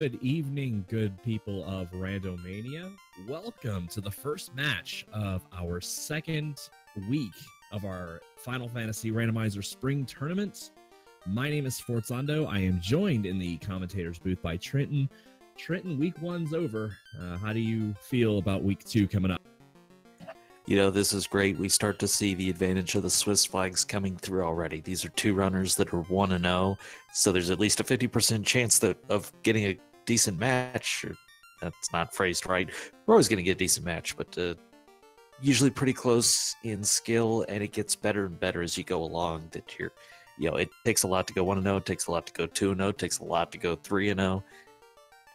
Good evening, good people of Randomania. Welcome to the first match of our second week of our Final Fantasy Randomizer Spring Tournament. My name is Sforzando. I am joined in the commentator's booth by Trenton. Trenton, week one's over. How do you feel about week two coming up? You know, this is great. We start to see the advantage of the Swiss flags coming through already. These are two runners that are 1-0, so there's at least a 50% chance of getting a decent match. That's not phrased right. We're always going to get a decent match, but usually pretty close in skill, and it gets better and better as you go along. It takes a lot to go 1-0, it takes a lot to go 2-0, it takes a lot to go 3-0.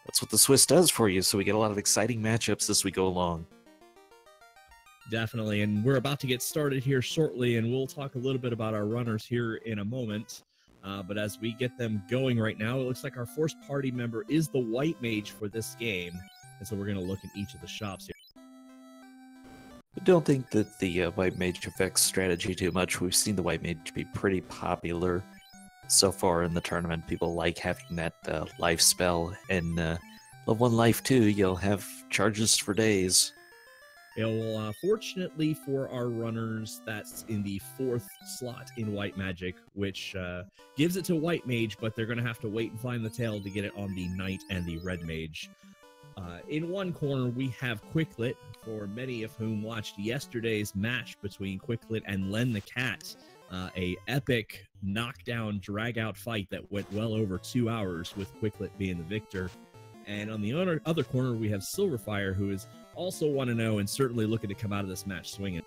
That's what the Swiss does for you, so we get a lot of exciting matchups as we go along. Definitely, and we're about to get started here shortly, and we'll talk a little bit about our runners here in a moment. But as we get them going right now, it looks like our first party member is the White Mage for this game, and so we're going to look at each of the shops here. I don't think that the White Mage affects strategy too much. We've seen the White Mage be pretty popular so far in the tournament. People like having that life spell, and level 1 life 2, you'll have charges for days. Yeah, well, fortunately for our runners, that's in the 4th slot in White Magic, which gives it to White Mage, but they're going to have to wait and find the tail to get it on the Knight and the Red Mage. In one corner, we have Quicklit, for many of whom watched yesterday's match between Quicklit and Len the Cat, a epic knockdown, drag-out fight that went well over 2 hours, with Quicklit being the victor. And on the other corner, we have Sylverfyre, who is also 1-0 and certainly looking to come out of this match swinging.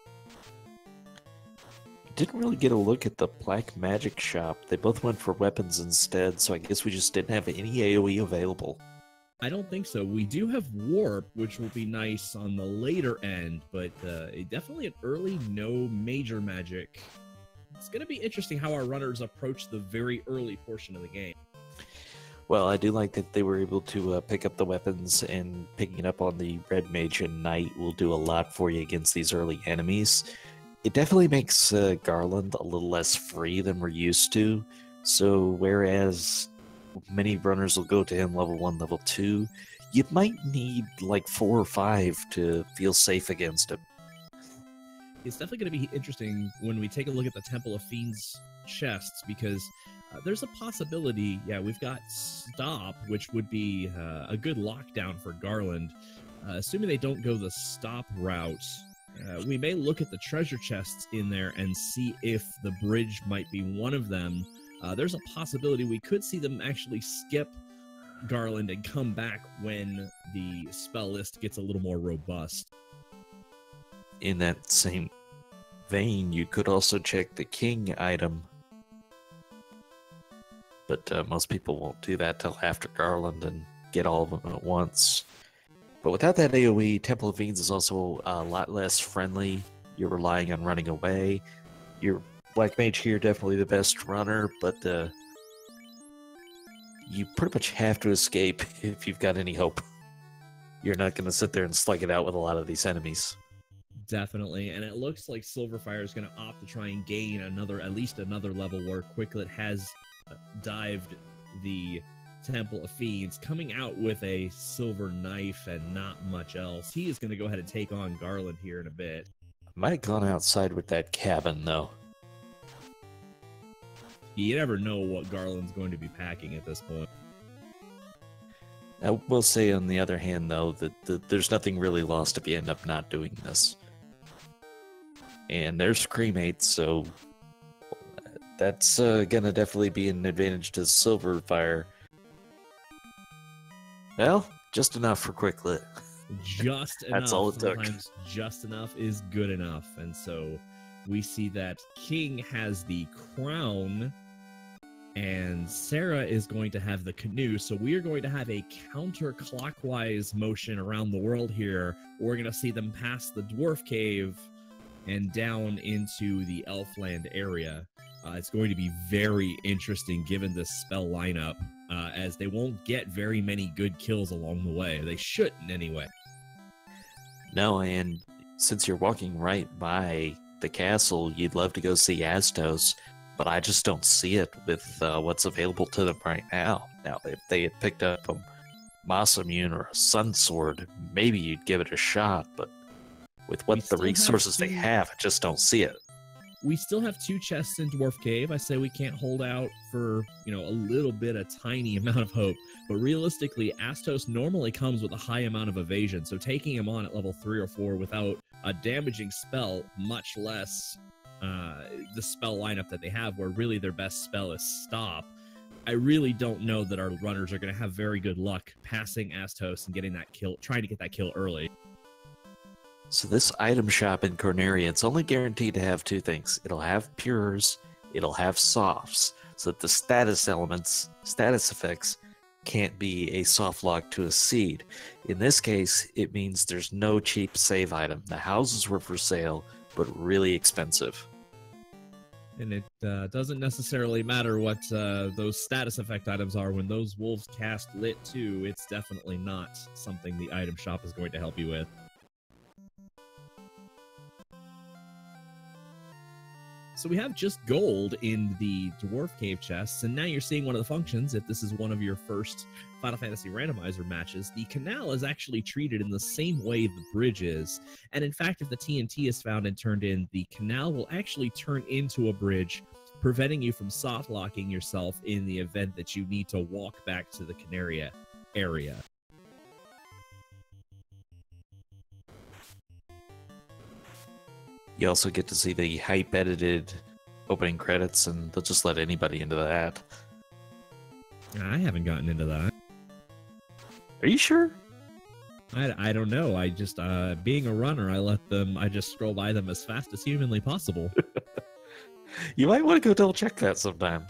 Didn't really get a look at the Black Magic shop. They both went for weapons instead, so I guess we just didn't have any AoE available. I don't think so. We do have Warp, which will be nice on the later end, but definitely an early no major magic. It's going to be interesting how our runners approach the very early portion of the game. Well, I do like that they were able to pick up the weapons, and picking up on the Red Mage and Knight will do a lot for you against these early enemies. It definitely makes Garland a little less free than we're used to, so whereas many runners will go to him level 1, level 2, you might need like 4 or 5 to feel safe against him. It's definitely going to be interesting when we take a look at the Temple of Fiends chests, because there's a possibility, we've got Stop, which would be a good lockdown for Garland. Assuming they don't go the Stop route, we may look at the treasure chests in there and see if the bridge might be one of them. There's a possibility we could see them actually skip Garland and come back when the spell list gets a little more robust. In that same vein, you could also check the King item, but most people won't do that till after Garland and get all of them at once. But without that AoE, Temple of Fiends is also a lot less friendly. You're relying on running away. Your Black Mage here, definitely the best runner, but you pretty much have to escape if you've got any hope. You're not going to sit there and slug it out with a lot of these enemies. Definitely, and it looks like Sylverfyre is going to opt to try and gain at least another level where Quicklit has dived the Temple of Fiends, coming out with a silver knife and not much else. He is going to go ahead and take on Garland here in a bit. Might have gone outside with that cabin, though. You never know what Garland's going to be packing at this point. I will say, on the other hand, though, that there's nothing really lost if you end up not doing this. And there's cremates, so that's gonna definitely be an advantage to Sylverfyre. Well, just enough for Quicklit. Just enough. That's all it took. Sometimes just enough is good enough. And so we see that King has the crown, and Sarah is going to have the canoe. So we are going to have a counterclockwise motion around the world here. We're going to see them pass the Dwarf Cave and down into the Elfland area. It's going to be very interesting given this spell lineup, as they won't get very many good kills along the way. They shouldn't anyway. No, and since you're walking right by the castle, you'd love to go see Astos, but I just don't see it with what's available to them right now. Now, if they had picked up Moss Immune or a Sun Sword, maybe you'd give it a shot, but with what the resources they have, I just don't see it. We still have 2 chests in Dwarf Cave. I say we can't hold out for, a little bit, a tiny amount of hope. But realistically, Astos normally comes with a high amount of evasion, so taking him on at level 3 or 4 without a damaging spell, much less the spell lineup that they have, where really their best spell is Stop, I really don't know that our runners are going to have very good luck passing Astos and getting that kill, trying to get that kill early. So this item shop in Corneria, it's only guaranteed to have 2 things. It'll have pures, it'll have softs, so that the status elements, status effects, can't be a soft lock to a seed. In this case, it means there's no cheap save item. The houses were for sale, but really expensive. And it doesn't necessarily matter what those status effect items are. When those wolves cast Lit 2, it's definitely not something the item shop is going to help you with. So we have just gold in the Dwarf Cave chests, and now you're seeing one of the functions. If this is one of your first Final Fantasy Randomizer matches, the canal is actually treated in the same way the bridge is. And in fact, if the TNT is found and turned in, the canal will actually turn into a bridge, preventing you from soft locking yourself in the event that you need to walk back to the Canaria area. You also get to see the hype-edited opening credits, and they'll just let anybody into that. I haven't gotten into that. Are you sure? I don't know. I just, being a runner, I just scroll by them as fast as humanly possible. You might want to go double-check that sometime.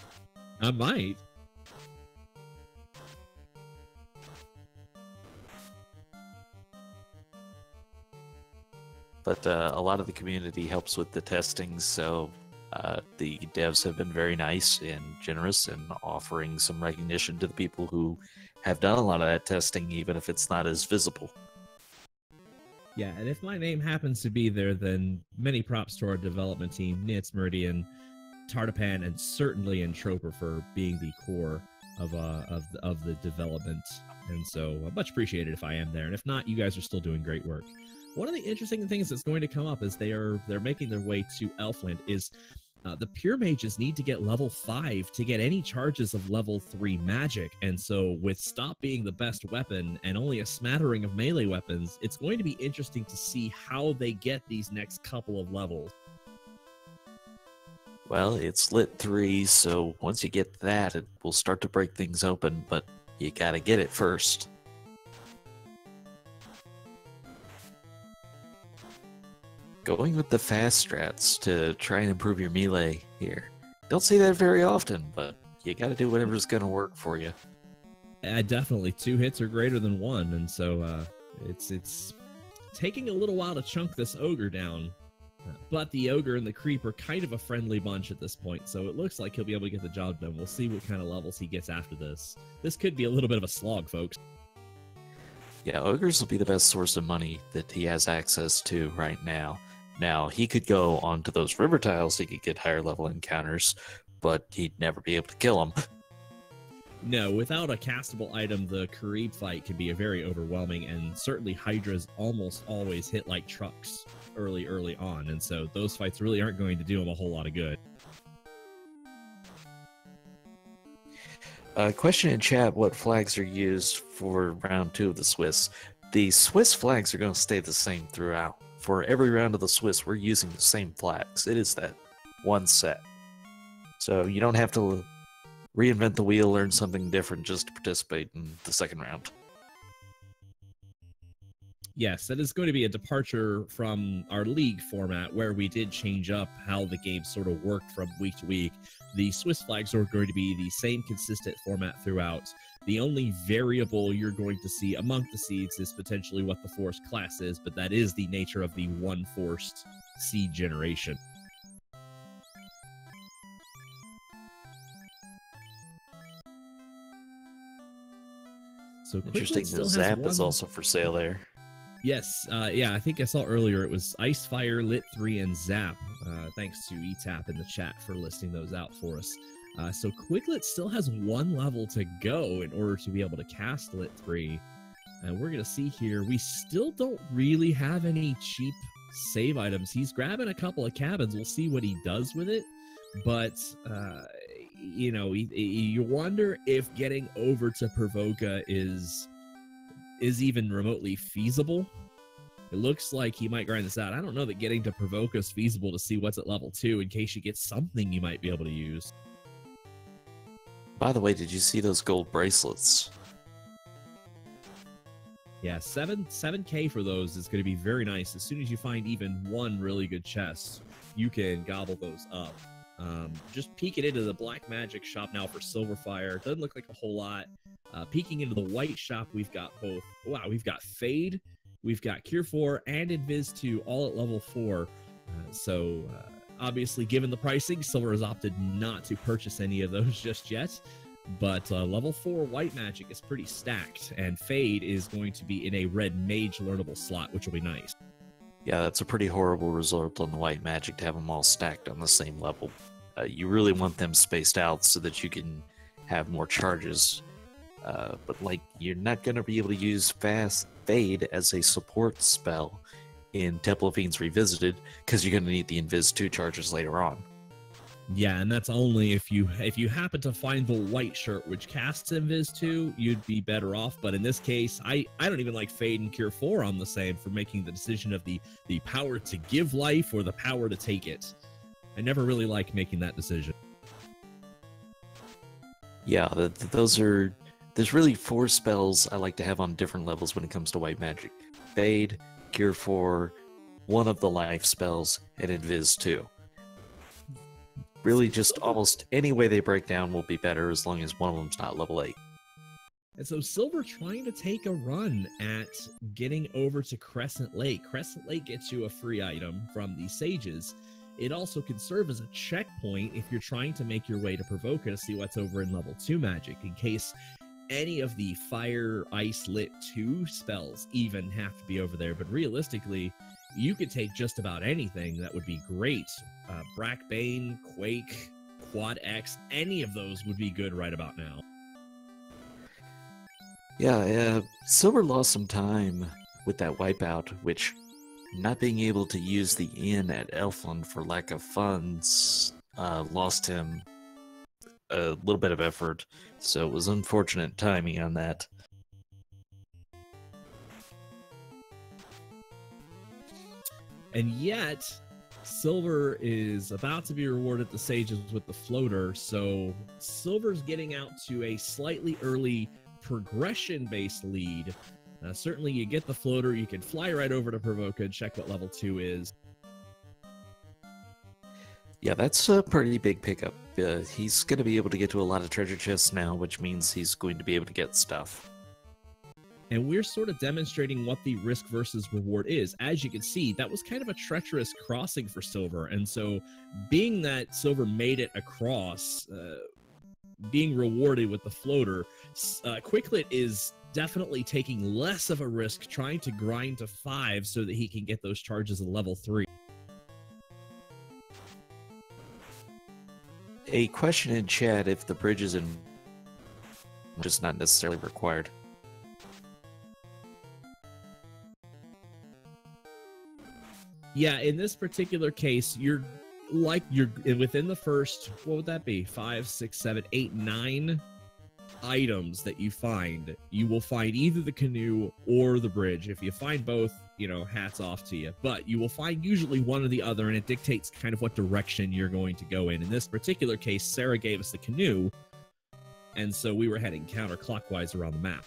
I might. But a lot of the community helps with the testing, so the devs have been very nice and generous in offering some recognition to the people who have done a lot of that testing, even if it's not as visible. Yeah, and if my name happens to be there, then many props to our development team, Nitz, Meridian, Tartapan, and certainly Entroper for being the core of the development. And so much appreciated if I am there. And if not, you guys are still doing great work. One of the interesting things that's going to come up as they're making their way to Elfland is the pure mages need to get level 5 to get any charges of level 3 magic. And so with Stop being the best weapon and only a smattering of melee weapons, it's going to be interesting to see how they get these next couple of levels. Well, it's lit 3, so once you get that, it will start to break things open, but you gotta get it first. Going with the fast strats to try and improve your melee here. Don't see that very often, but you gotta do whatever's gonna work for you. Definitely 2 hits are greater than 1, and so it's taking a little while to chunk this ogre down. But the ogre and the creep are kind of a friendly bunch at this point, so it looks like he'll be able to get the job done. We'll see what kind of levels he gets after this. This could be a little bit of a slog, folks. Yeah, ogres will be the best source of money that he has access to right now. Now, he could go onto those river tiles, he could get higher level encounters, but he'd never be able to kill them. No, without a castable item, the Karib fight can be a very overwhelming, and certainly Hydras almost always hit like trucks early on, and so those fights really aren't going to do him a whole lot of good. Question in chat, what flags are used for round 2 of the Swiss? The Swiss flags are going to stay the same throughout. For every round of the Swiss, we're using the same flags. It is that one set. So you don't have to reinvent the wheel, learn something different just to participate in the second round. Yes, that is going to be a departure from our league format, where we did change up how the game sort of worked from week to week. The Swiss flags are going to be the same consistent format throughout. The only variable you're going to see among the seeds is potentially what the force class is, but that is the nature of the one forced seed generation. So interesting that Zap is also for sale there. Yes, yeah, I think I saw earlier it was Icefire, Lit 3, and Zap. Thanks to eTap in the chat for listing those out for us. So Quicklit still has 1 level to go in order to be able to cast Lit 3. And we're going to see here, we still don't really have any cheap save items. He's grabbing a couple of cabins. We'll see what he does with it. But, you know, you wonder if getting over to Provoca is even remotely feasible. It looks like he might grind this out. I don't know that getting to Provoca is feasible to see what's at level 2 in case you get something you might be able to use. By the way, did you see those gold bracelets? Yeah, 7K for those is going to be very nice. As soon as you find even one really good chest, you can gobble those up. Just peeking into the black magic shop now for Sylverfyre. Doesn't look like a whole lot. Peeking into the white shop, we've got both. Wow, we've got Fade, we've got Cure 4, and Invis 2 all at level 4. Obviously, given the pricing, Silver has opted not to purchase any of those just yet. But level 4 white magic is pretty stacked, and Fade is going to be in a red mage learnable slot, which will be nice. Yeah, that's a pretty horrible result on the white magic to have them all stacked on the same level. You really want them spaced out so that you can have more charges. But like, you're not going to be able to use Fast Fade as a support spell in Temple of Fiends Revisited because you're going to need the Invis 2 charges later on. Yeah, and that's only if you happen to find the white shirt which casts Invis 2, you'd be better off. But in this case, I don't even like Fade and Cure 4 on the same for making the decision of the power to give life or the power to take it. I never really like making that decision. Yeah, there's really 4 spells I like to have on different levels when it comes to white magic. Fade, Cure 4, one of the life spells, and Invis 2. Really, just almost any way they break down will be better as long as one of them's not level 8. And so Silver trying to take a run at getting over to Crescent Lake. Crescent Lake gets you a free item from the Sages. It also can serve as a checkpoint if you're trying to make your way to Provoca to see what's over in level 2 magic, in case any of the Fire, Ice, Lit 2 spells even have to be over there. But realistically, you could take just about anything. That would be great. Brackbane, Quake, Quad X, any of those would be good right about now. Yeah, Silver lost some time with that wipeout, which not being able to use the inn at Elfland for lack of funds lost him a little bit of effort, so it was unfortunate timing on that. And yet, Silver is about to be rewarded the Sages with the floater, so Silver's getting out to a slightly early progression-based lead. Certainly, you get the floater, you can fly right over to Provoca and check what level 2 is. Yeah, that's a pretty big pickup. He's going to be able to get to a lot of treasure chests now, which means he's going to be able to get stuff. And we're sort of demonstrating what the risk versus reward is. As you can see, that was kind of a treacherous crossing for Silver. And so being that Silver made it across, being rewarded with the floater, Quicklit is definitely taking less of a risk trying to grind to 5 so that he can get those charges at level 3. A question in chat if the bridge is in just not necessarily required. Yeah, in this particular case, you're within the first, what would that be? 5, 6, 7, 8, 9 items that you find. You will find either the canoe or the bridge. If you find both, you know, hats off to you. But you will find usually one or the other, and it dictates kind of what direction you're going to go in. In this particular case, Sarah gave us the canoe, and so we were heading counterclockwise around the map.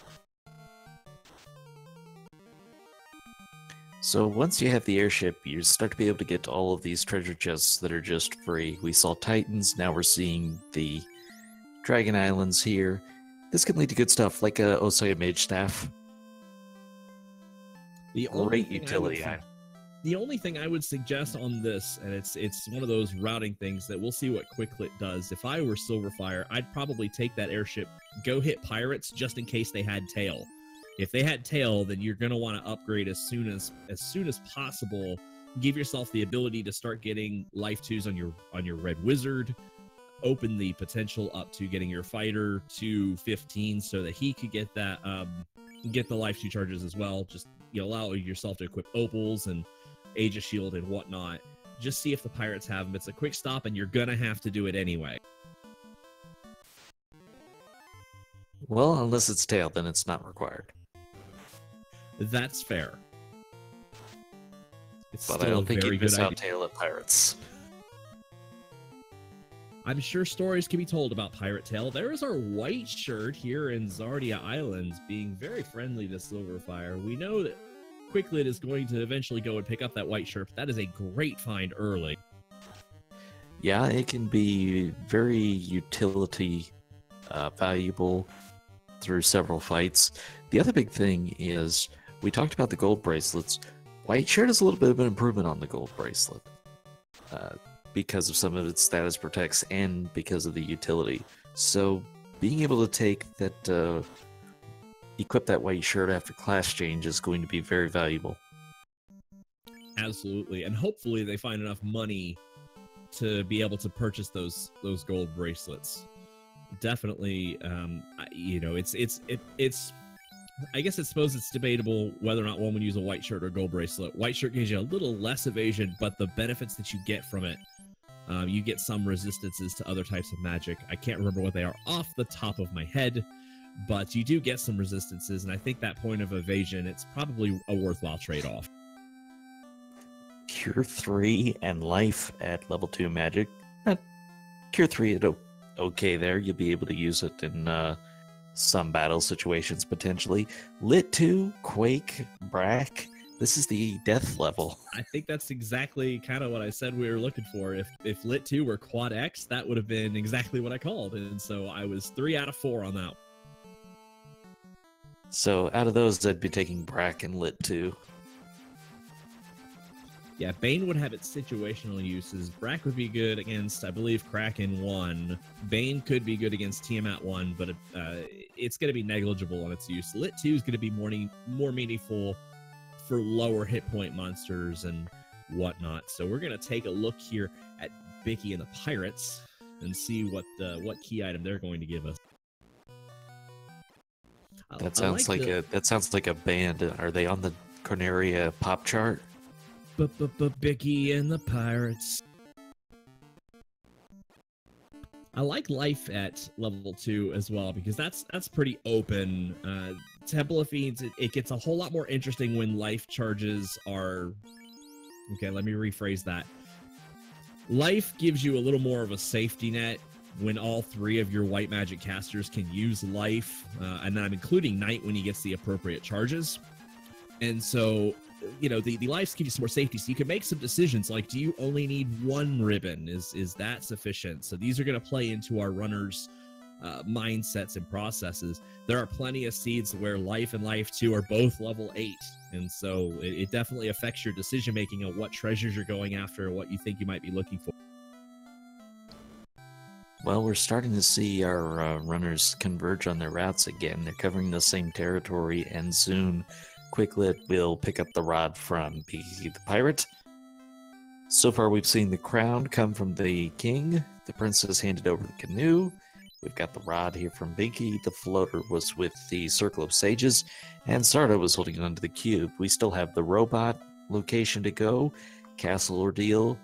So once you have the airship, you start to be able to get to all of these treasure chests that are just free. We saw Titans, now we're seeing the Dragon Islands here. This can lead to good stuff, like a Osaya Mage Staff. Great utility item. The only thing I would suggest on this, and it's one of those routing things that we'll see what Quicklit does. If I were Sylverfyre, I'd probably take that airship, go hit pirates just in case they had tail. If they had tail, then you're going to want to upgrade as soon as possible. Give yourself the ability to start getting life 2s on your red wizard. open the potential up to getting your fighter to 15 so that he could get that get the life 2 charges as well. Just allow yourself to equip opals and Aegis Shield and whatnot. Just see if the pirates have them. It's a quick stop, and you're gonna have to do it anyway. Well, unless it's tail, then it's not required. That's fair. It's But still I don't a think very you'd miss good out idea. tail at pirates. I'm sure stories can be told about Pirate Tail. There is our white shirt here in Zardia Islands being very friendly to Sylverfyre. We know that Quicklit is going to eventually go and pick up that white shirt, but that is a great find early. Yeah, it can be very utility valuable through several fights. The other big thing is, we talked about the gold bracelets. White shirt is a little bit of an improvement on the gold bracelet. Because of some of its status protects and because of the utility. So being able to take that, equip that white shirt after class change is going to be very valuable. Absolutely, and hopefully they find enough money to be able to purchase those gold bracelets. Definitely, it's. I guess suppose it's debatable whether or not one would use a white shirt or gold bracelet. White shirt gives you a little less evasion, but the benefits that you get from it, you get some resistances to other types of magic. I can't remember what they are off the top of my head, but you do get some resistances, and I think that point of evasion, it's probably a worthwhile trade-off. Cure 3 and life at level 2 magic. Cure 3 is okay there. You'll be able to use it in some battle situations potentially. Lit 2, Quake, Brack. This is the death level. I think that's exactly kind of what I said we were looking for. If Lit 2 were Quad X, that would have been exactly what I called. And so I was 3 out of 4 on that. So out of those, I'd be taking Brack and Lit 2. Yeah, Bane would have its situational uses. Brack would be good against, I believe, Kraken 1. Bane could be good against Tiamat 1, but it's going to be negligible on its use. Lit 2 is going to be more meaningful for lower hit point monsters and whatnot. So we're going to take a look here at Bicky and the Pirates and see what key item they're going to give us. That sounds like a band. Are they on the Corneria pop chart? Bicky and the Pirates. I like life at level 2 as well, because that's pretty open. Temple of Fiends, it gets a whole lot more interesting when life charges are... Okay, let me rephrase that. Life gives you a little more of a safety net when all 3 of your white magic casters can use life, and I'm including Knight when he gets the appropriate charges. And so, the lives give you some more safety, so you can make some decisions like, do you only need 1 ribbon? Is that sufficient? So these are going to play into our runners' mindsets and processes. There are plenty of seeds where life and life 2 are both level 8, and so it definitely affects your decision making on what treasures you're going after, what you think you might be looking for. Well, we're starting to see our runners converge on their routes again. They're covering the same territory, and soon Quicklit will pick up the rod from Bicky the Pirate. So far, we've seen the crown come from the king. The princess handed over the canoe. We've got the rod here from Bicky. The floater was with the Circle of Sages, and Sarda was holding it onto the cube. We still have the robot location to go, Castle Ordeal,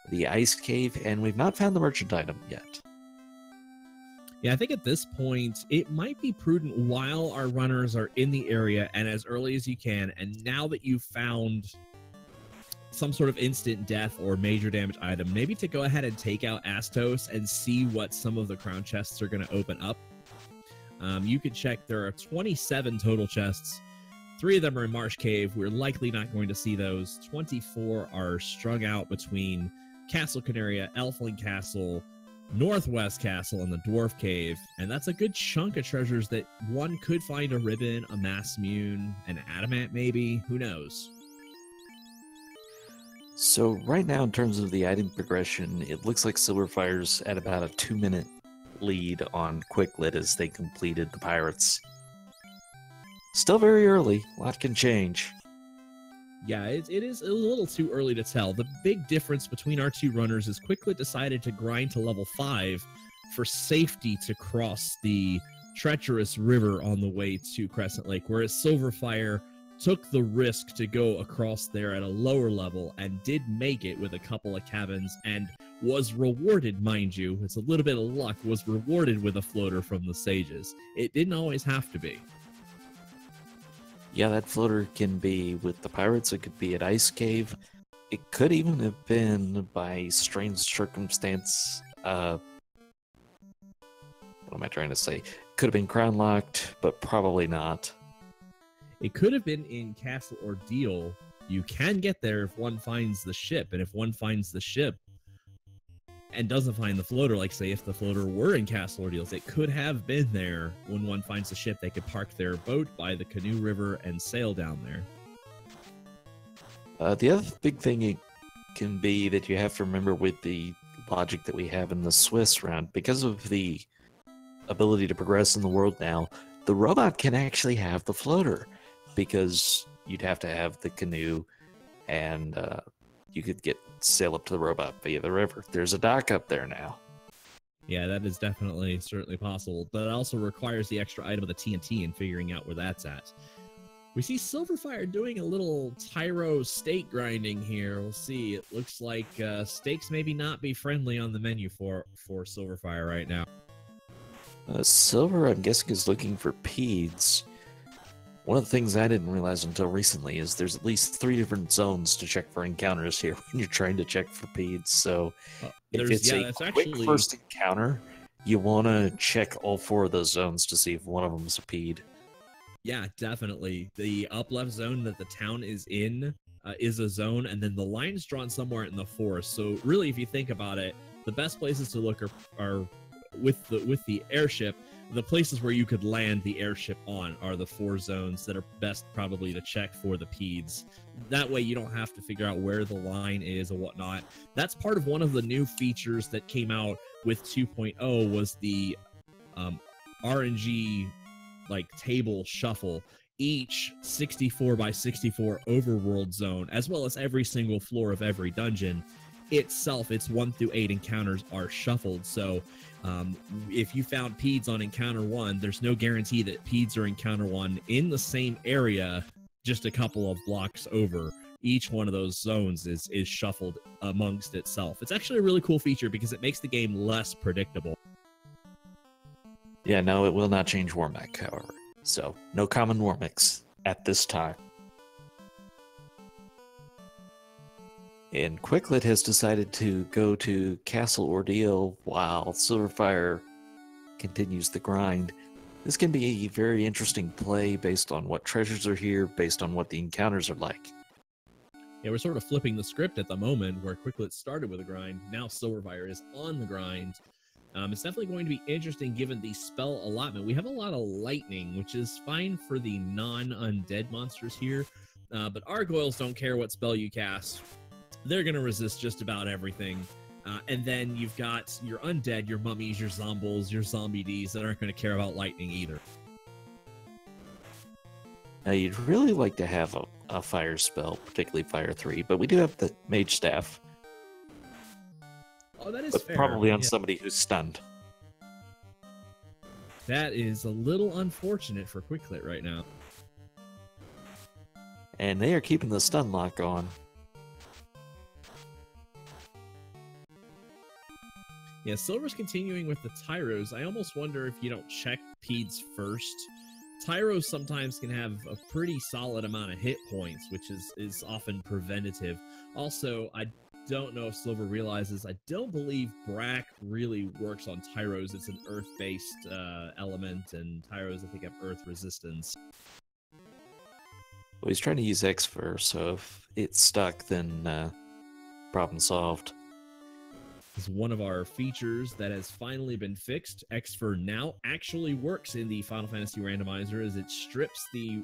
the Ice Cave, and we've not found the merchant item yet. Yeah, I think at this point, it might be prudent while our runners are in the area and as early as you can, and now that you've found some sort of instant death or major damage item, maybe to go ahead and take out Astos and see what some of the crown chests are going to open up. You could check, there are 27 total chests. 3 of them are in Marsh Cave. We're likely not going to see those. 24 are strung out between Castle Canaria, Elfling Castle, Northwest Castle, and the Dwarf Cave, and that's a good chunk of treasures that one could find a ribbon, a mass mune, an adamant maybe, who knows. So right now, in terms of the item progression, it looks like Sylverfyre's at about a 2-minute lead on Quicklit as they completed the Pirates. Still very early, a lot can change. Yeah, it is a little too early to tell. The big difference between our 2 runners is Quicklit decided to grind to level 5, for safety to cross the treacherous river on the way to Crescent Lake, whereas Sylverfyre took the risk to go across there at a lower level and did make it with a couple of cabins and was rewarded, mind you, it's a little bit of luck, was rewarded with a floater from the sages. It didn't always have to be. Yeah, that floater can be with the pirates, it could be at Ice Cave, it could even have been by strange circumstance, what am I trying to say? Could have been crown locked, but probably not. It could have been in Castle Ordeal. You can get there if one finds the ship, and if one finds the ship and doesn't find the floater, like say if the floater were in Castle Ordeals, it could have been there. When one finds the ship, they could park their boat by the Canoe River and sail down there. The other big thing it can be that you have to remember with the logic that we have in the Swiss round, because of the ability to progress in the world now, the robot can actually have the floater, because you'd have to have the canoe, and you could sail up to the robot via the river. There's a dock up there now. Yeah, that is certainly possible, but it also requires the extra item of the TNT and figuring out where that's at. We see Sylverfyre doing a little Tyro steak grinding here. We'll see. It looks like steaks maybe not be friendly on the menu for Sylverfyre right now. Silver, I'm guessing, is looking for peds. One of the things I didn't realize until recently is there's at least 3 different zones to check for encounters here when you're trying to check for peds. So if it's a quick first encounter, you want to check all 4 of those zones to see if one of them is a ped. Yeah, definitely. The up left zone that the town is in is a zone, and then the line is drawn somewhere in the forest. So really, if you think about it, the best places to look are with the airship. The places where you could land the airship on are the 4 zones that are best probably to check for the peds. That way you don't have to figure out where the line is or whatnot. That's part of one of the new features that came out with 2.0 was the RNG table shuffle. Each 64 by 64 overworld zone, as well as every single floor of every dungeon itself, its 1 through 8 encounters are shuffled. So if you found peds on encounter 1, there's no guarantee that peds are encounter 1 in the same area, just a couple of blocks over. Each one of those zones is shuffled amongst itself. It's actually a really cool feature because it makes the game less predictable. Yeah, no, it will not change Warmech, however. So, no common Warmechs at this time. And Quicklit has decided to go to Castle Ordeal while Sylverfyre continues the grind. This can be a very interesting play based on what treasures are here, based on what the encounters are like. Yeah, we're sort of flipping the script at the moment where Quicklit started with a grind. Now Sylverfyre is on the grind. It's definitely going to be interesting given the spell allotment. We have a lot of lightning, which is fine for the non-undead monsters here, but Gargoyles don't care what spell you cast. They're going to resist just about everything. And then you've got your undead, your mummies, your zombies, your zombie Ds that aren't going to care about lightning either. Now, you'd really like to have a fire spell, particularly Fire 3, but we do have the Mage Staff. Oh, that is but fair. Probably on somebody who's stunned. That is a little unfortunate for Quicklit right now. And they are keeping the stun lock on. Yeah, Silver's continuing with the Tyros. I almost wonder if you don't check peds first. Tyros sometimes can have a pretty solid amount of hit points, which is often preventative. Also, I don't know if Silver realizes, I don't believe Brack really works on Tyros. It's an earth-based element, and Tyros, I think, have earth resistance. Well, he's trying to use X-Fur, so if it's stuck, then problem solved. Is one of our features that has finally been fixed. X-Fur now actually works in the Final Fantasy Randomizer as it strips the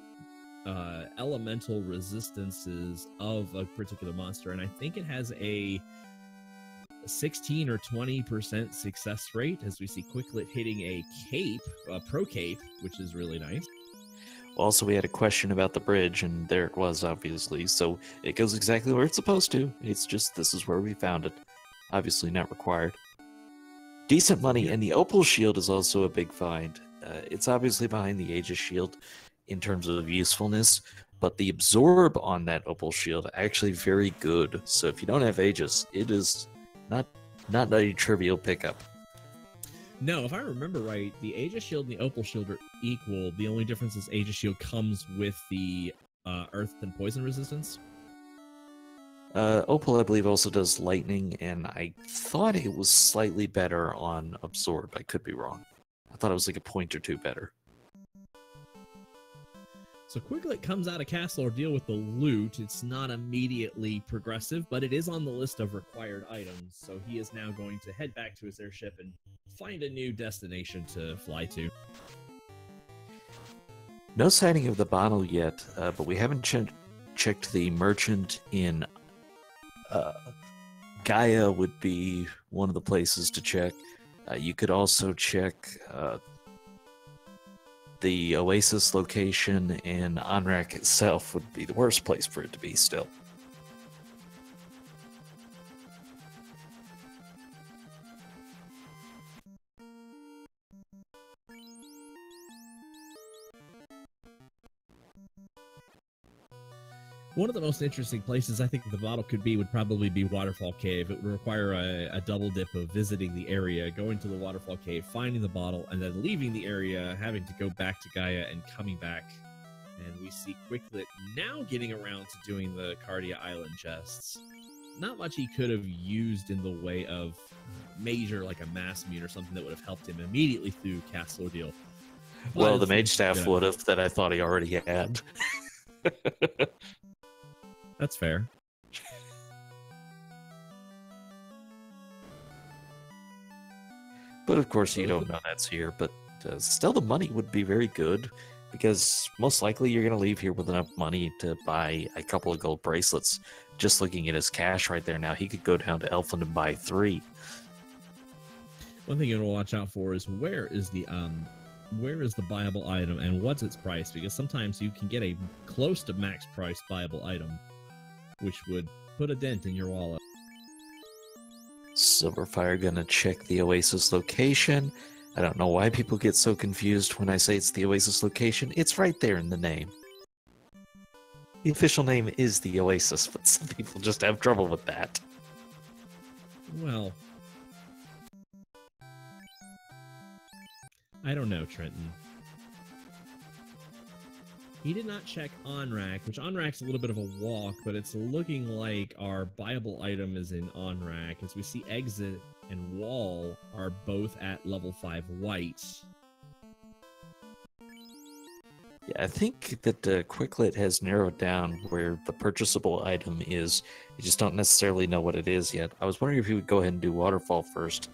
elemental resistances of a particular monster, and I think it has a 16 or 20% success rate, as we see Quicklit hitting a cape, a pro cape, which is really nice. Also, we had a question about the bridge, and there it was, obviously, so it goes exactly where it's supposed to. It's just, this is where we found it. Obviously not required. Decent money, and the Opal Shield is also a big find. It's obviously behind the Aegis Shield in terms of usefulness, but the Absorb on that Opal Shield actually very good. So if you don't have Aegis, it is not a trivial pickup. No, if I remember right, the Aegis Shield and the Opal Shield are equal. The only difference is Aegis Shield comes with the Earth and Poison resistance. Opal, I believe, also does lightning, and I thought it was slightly better on Absorb. I could be wrong. I thought it was like a point or two better. So Quicklit comes out of Castle Ordeal with the loot. It's not immediately progressive, but it is on the list of required items. So he is now going to head back to his airship and find a new destination to fly to. No sighting of the bottle yet, but we haven't checked the merchant in Gaia would be one of the places to check. You could also check the Oasis location, and Onrak itself would be the worst place for it to be still. One of the most interesting places I think the bottle could be would probably be Waterfall Cave. It would require a double dip of visiting the area, going to the Waterfall Cave, finding the bottle, and then leaving the area, having to go back to Gaia and coming back. And we see Quicklit now getting around to doing the Cardia Island chests. Not much he could have used in the way of major, like a mass mute or something that would have helped him immediately through Castle Ordeal. Well, the mage staff would have, that I thought he already had. That's fair. But of course, you don't know that's here. But still, the money would be very good, because most likely you're going to leave here with enough money to buy a couple of gold bracelets. Just looking at his cash right there now, he could go down to Elfland and buy 3. One thing you want to watch out for is where is the buyable item and what's its price, because sometimes you can get a close to max price buyable item, which would put a dent in your wallet. Sylverfyre gonna check the Oasis location. I don't know why people get so confused when I say it's the Oasis location. It's right there in the name. The official name is the Oasis, but some people just have trouble with that. Well, I don't know, Trenton. He did not check Onrak, which Onrak's a little bit of a walk, but it's looking like our buyable item is in Onrak, as we see Exit and Wall are both at level 5 white. Yeah, I think that Quicklit has narrowed down where the purchasable item is. You just don't necessarily know what it is yet. I was wondering if he would go ahead and do Waterfall first,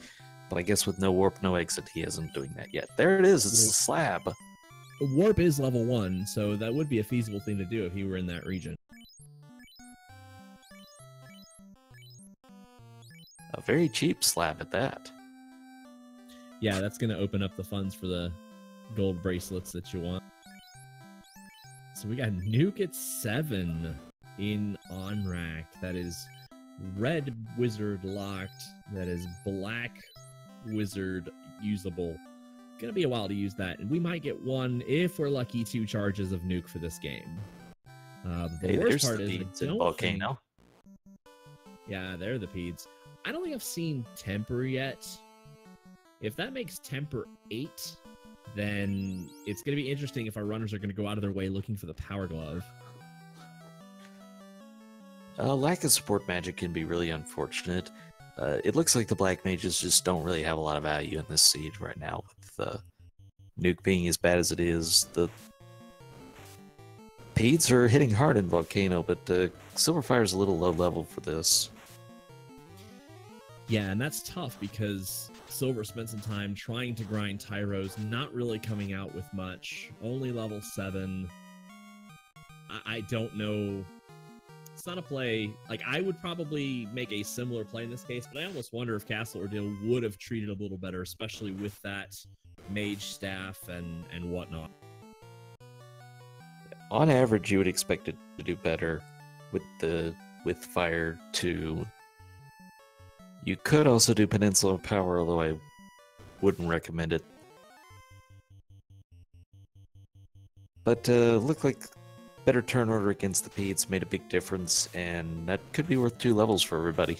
but I guess with no warp, no exit, he isn't doing that yet. There it is, it's a slab. Warp is level 1, so that would be a feasible thing to do if he were in that region. A very cheap slab at that. Yeah, that's going to open up the funds for the gold bracelets that you want. So we got Nuke at 7 in Onrak. That is red wizard locked. That is black wizard usable. Gonna be a while to use that, and we might get one, if we're lucky, 2 charges of Nuke for this game. The worst part is I don't Volcano. Yeah, they're the peds. I don't think I've seen Temper yet. If that makes Temper 8, then it's going to be interesting if our runners are going to go out of their way looking for the Power Glove. Lack of support magic can be really unfortunate. It looks like the Black Mages just don't really have a lot of value in this siege right now. With Nuke being as bad as it is, the Peds are hitting hard in Volcano, but Sylverfyre is a little low level for this. Yeah, and that's tough because Silver spent some time trying to grind Tyros, not really coming out with much. Only level 7. I don't know. It's not a play. Like, I would probably make a similar play in this case, but I almost wonder if Castle Ordeal would have treated a little better, especially with that mage staff and whatnot. On average, you would expect it to do better with Fire 2. You could also do Peninsula Power, although I wouldn't recommend it. But looked like better turn order against the Peds made a big difference, and that could be worth 2 levels for everybody.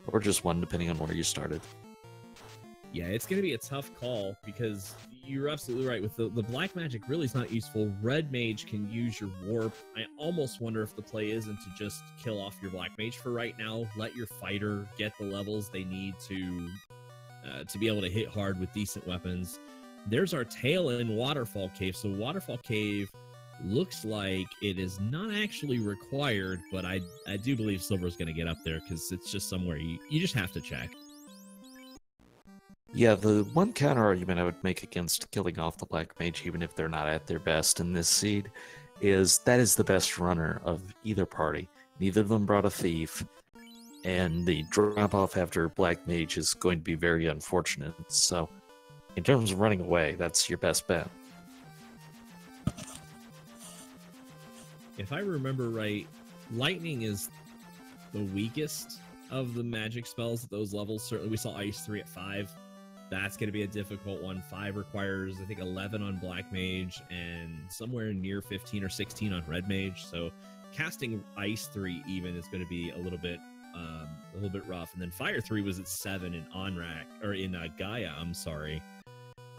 Or just 1, depending on where you started. Yeah, it's going to be a tough call because you're absolutely right. With the black magic really is not useful. Red mage can use your warp. I almost wonder if the play isn't to just kill off your black mage for right now. Let your fighter get the levels they need to be able to hit hard with decent weapons. There's our tail in Waterfall Cave. So Waterfall Cave looks like it is not actually required, but I do believe Silver's going to get up there because it's just somewhere you just have to check. Yeah, the one counter argument I would make against killing off the black mage, even if they're not at their best in this seed, is that is the best runner of either party. Neither of them brought a thief, and the drop off after black mage is going to be very unfortunate. So, in terms of running away, that's your best bet. If I remember right, lightning is the weakest of the magic spells at those levels. Certainly, we saw Ice 3 at 5. That's going to be a difficult one. 5 requires, I think, 11 on black mage and somewhere near 15 or 16 on red mage. So casting Ice 3 even is going to be a little bit rough. And then Fire 3 was at 7 in Onrak, or in Gaia, I'm sorry.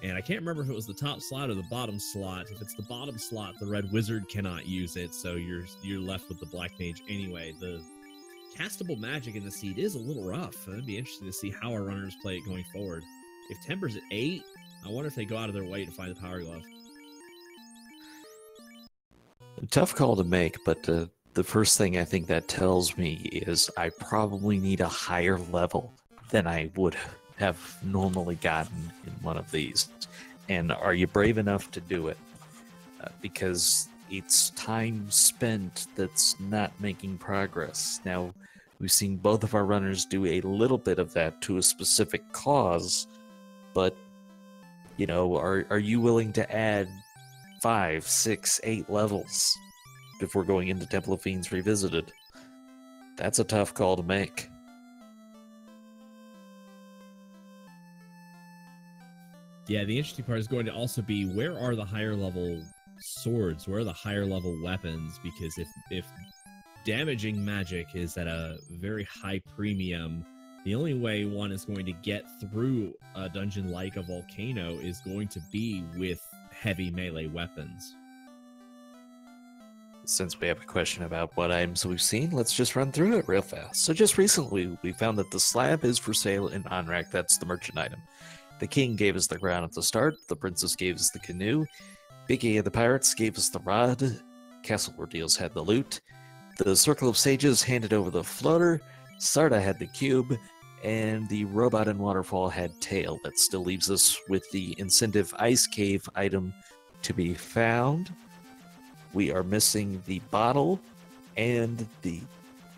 And I can't remember if it was the top slot or the bottom slot. If it's the bottom slot, the red wizard cannot use it, so you're left with the black mage anyway. The castable magic in the seed is a little rough. It'd be interesting to see how our runners play it going forward. If Temper's at 8, I wonder if they go out of their way to find the Power Glove. A tough call to make, but the first thing I think that tells me is I probably need a higher level than I would have normally gotten in one of these. And are you brave enough to do it? Because it's time spent that's not making progress. Now, we've seen both of our runners do a little bit of that to a specific cause, but, you know, are you willing to add 5, 6, 8 levels before going into Temple of Fiends Revisited? That's a tough call to make. Yeah, the interesting part is going to also be, where are the higher level swords? Where are the higher level weapons? Because if damaging magic is at a very high premium, the only way one is going to get through a dungeon like a volcano is going to be with heavy melee weapons. Since we have a question about what items we've seen, let's just run through it real fast. So just recently, we found that the slab is for sale in Onrak. That's the merchant item. The king gave us the crown at the start. The princess gave us the canoe. Big A of the pirates gave us the rod. Castle Ordeals had the loot. The Circle of Sages handed over the floater. Sarda had the cube. And the robot in Waterfall had tail. That still leaves us with the incentive Ice Cave item to be found. We are missing the bottle and the...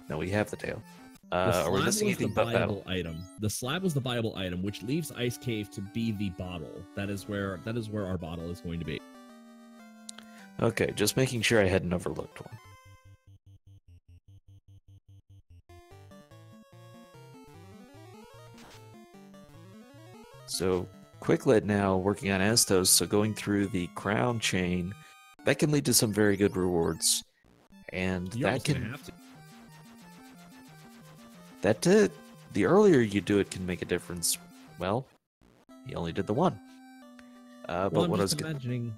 No, we have the tail. Are we missing anything but battle? The slab was the buyable item, which leaves Ice Cave to be the bottle. That is where our bottle is going to be. Okay, just making sure I hadn't overlooked one. So, Quicklit now working on Estos, so going through the crown chain, that can lead to some very good rewards. And that can... have to. The earlier you do it can make a difference. Well, he only did the one. But what I was imagining...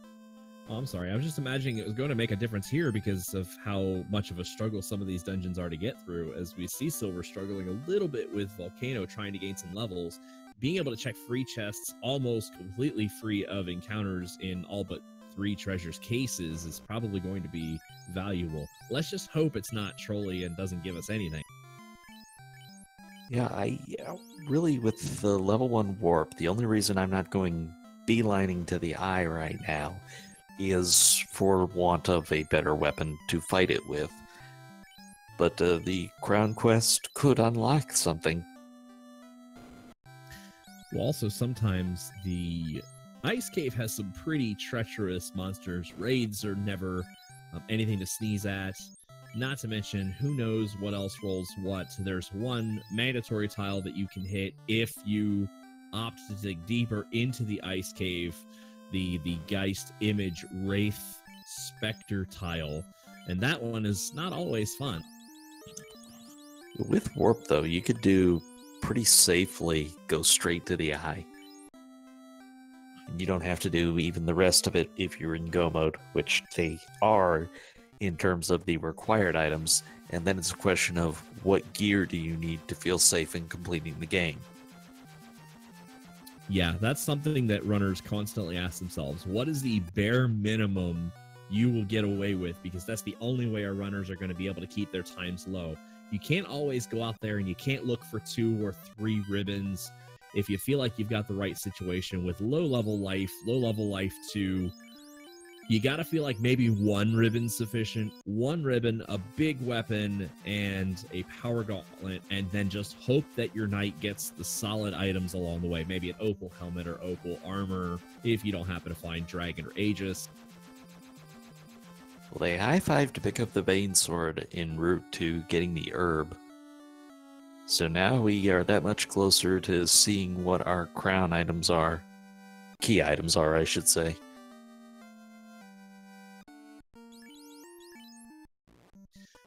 Oh, I'm sorry. I was just imagining it was going to make a difference here because of how much of a struggle some of these dungeons are to get through. As we see Silver struggling a little bit with Volcano trying to gain some levels, being able to check free chests almost completely free of encounters in all but 3 treasures cases is probably going to be valuable. Let's just hope it's not trolly and doesn't give us anything. Yeah, really with the level 1 warp, the only reason I'm not going beelining to the eye right now is for want of a better weapon to fight it with. But the crown quest could unlock something. Well, also sometimes the Ice Cave has some pretty treacherous monsters. Raids are never anything to sneeze at. Not to mention, who knows what else rolls what. There's one mandatory tile that you can hit if you opt to dig deeper into the ice cave, the Geist Image Wraith Spectre tile, and that one is not always fun. With Warp, though, you could do pretty safely go straight to the eye. You don't have to do even the rest of it if you're in Go mode, which they are in terms of the required items, and then it's a question of what gear do you need to feel safe in completing the game. Yeah, that's something that runners constantly ask themselves. What is the bare minimum you will get away with? Because that's the only way our runners are going to be able to keep their times low. You can't always go out there and you can't look for 2 or 3 ribbons. If you feel like you've got the right situation with low level life 2, you got to feel like maybe 1 ribbon's sufficient. 1 ribbon, a big weapon, and a power gauntlet, and then just hope that your knight gets the solid items along the way. Maybe an opal helmet or opal armor, if you don't happen to find dragon or aegis. Well, they high-fived to pick up the Bane Sword en route to getting the herb. So now we are that much closer to seeing what our crown items are. Key items are, I should say.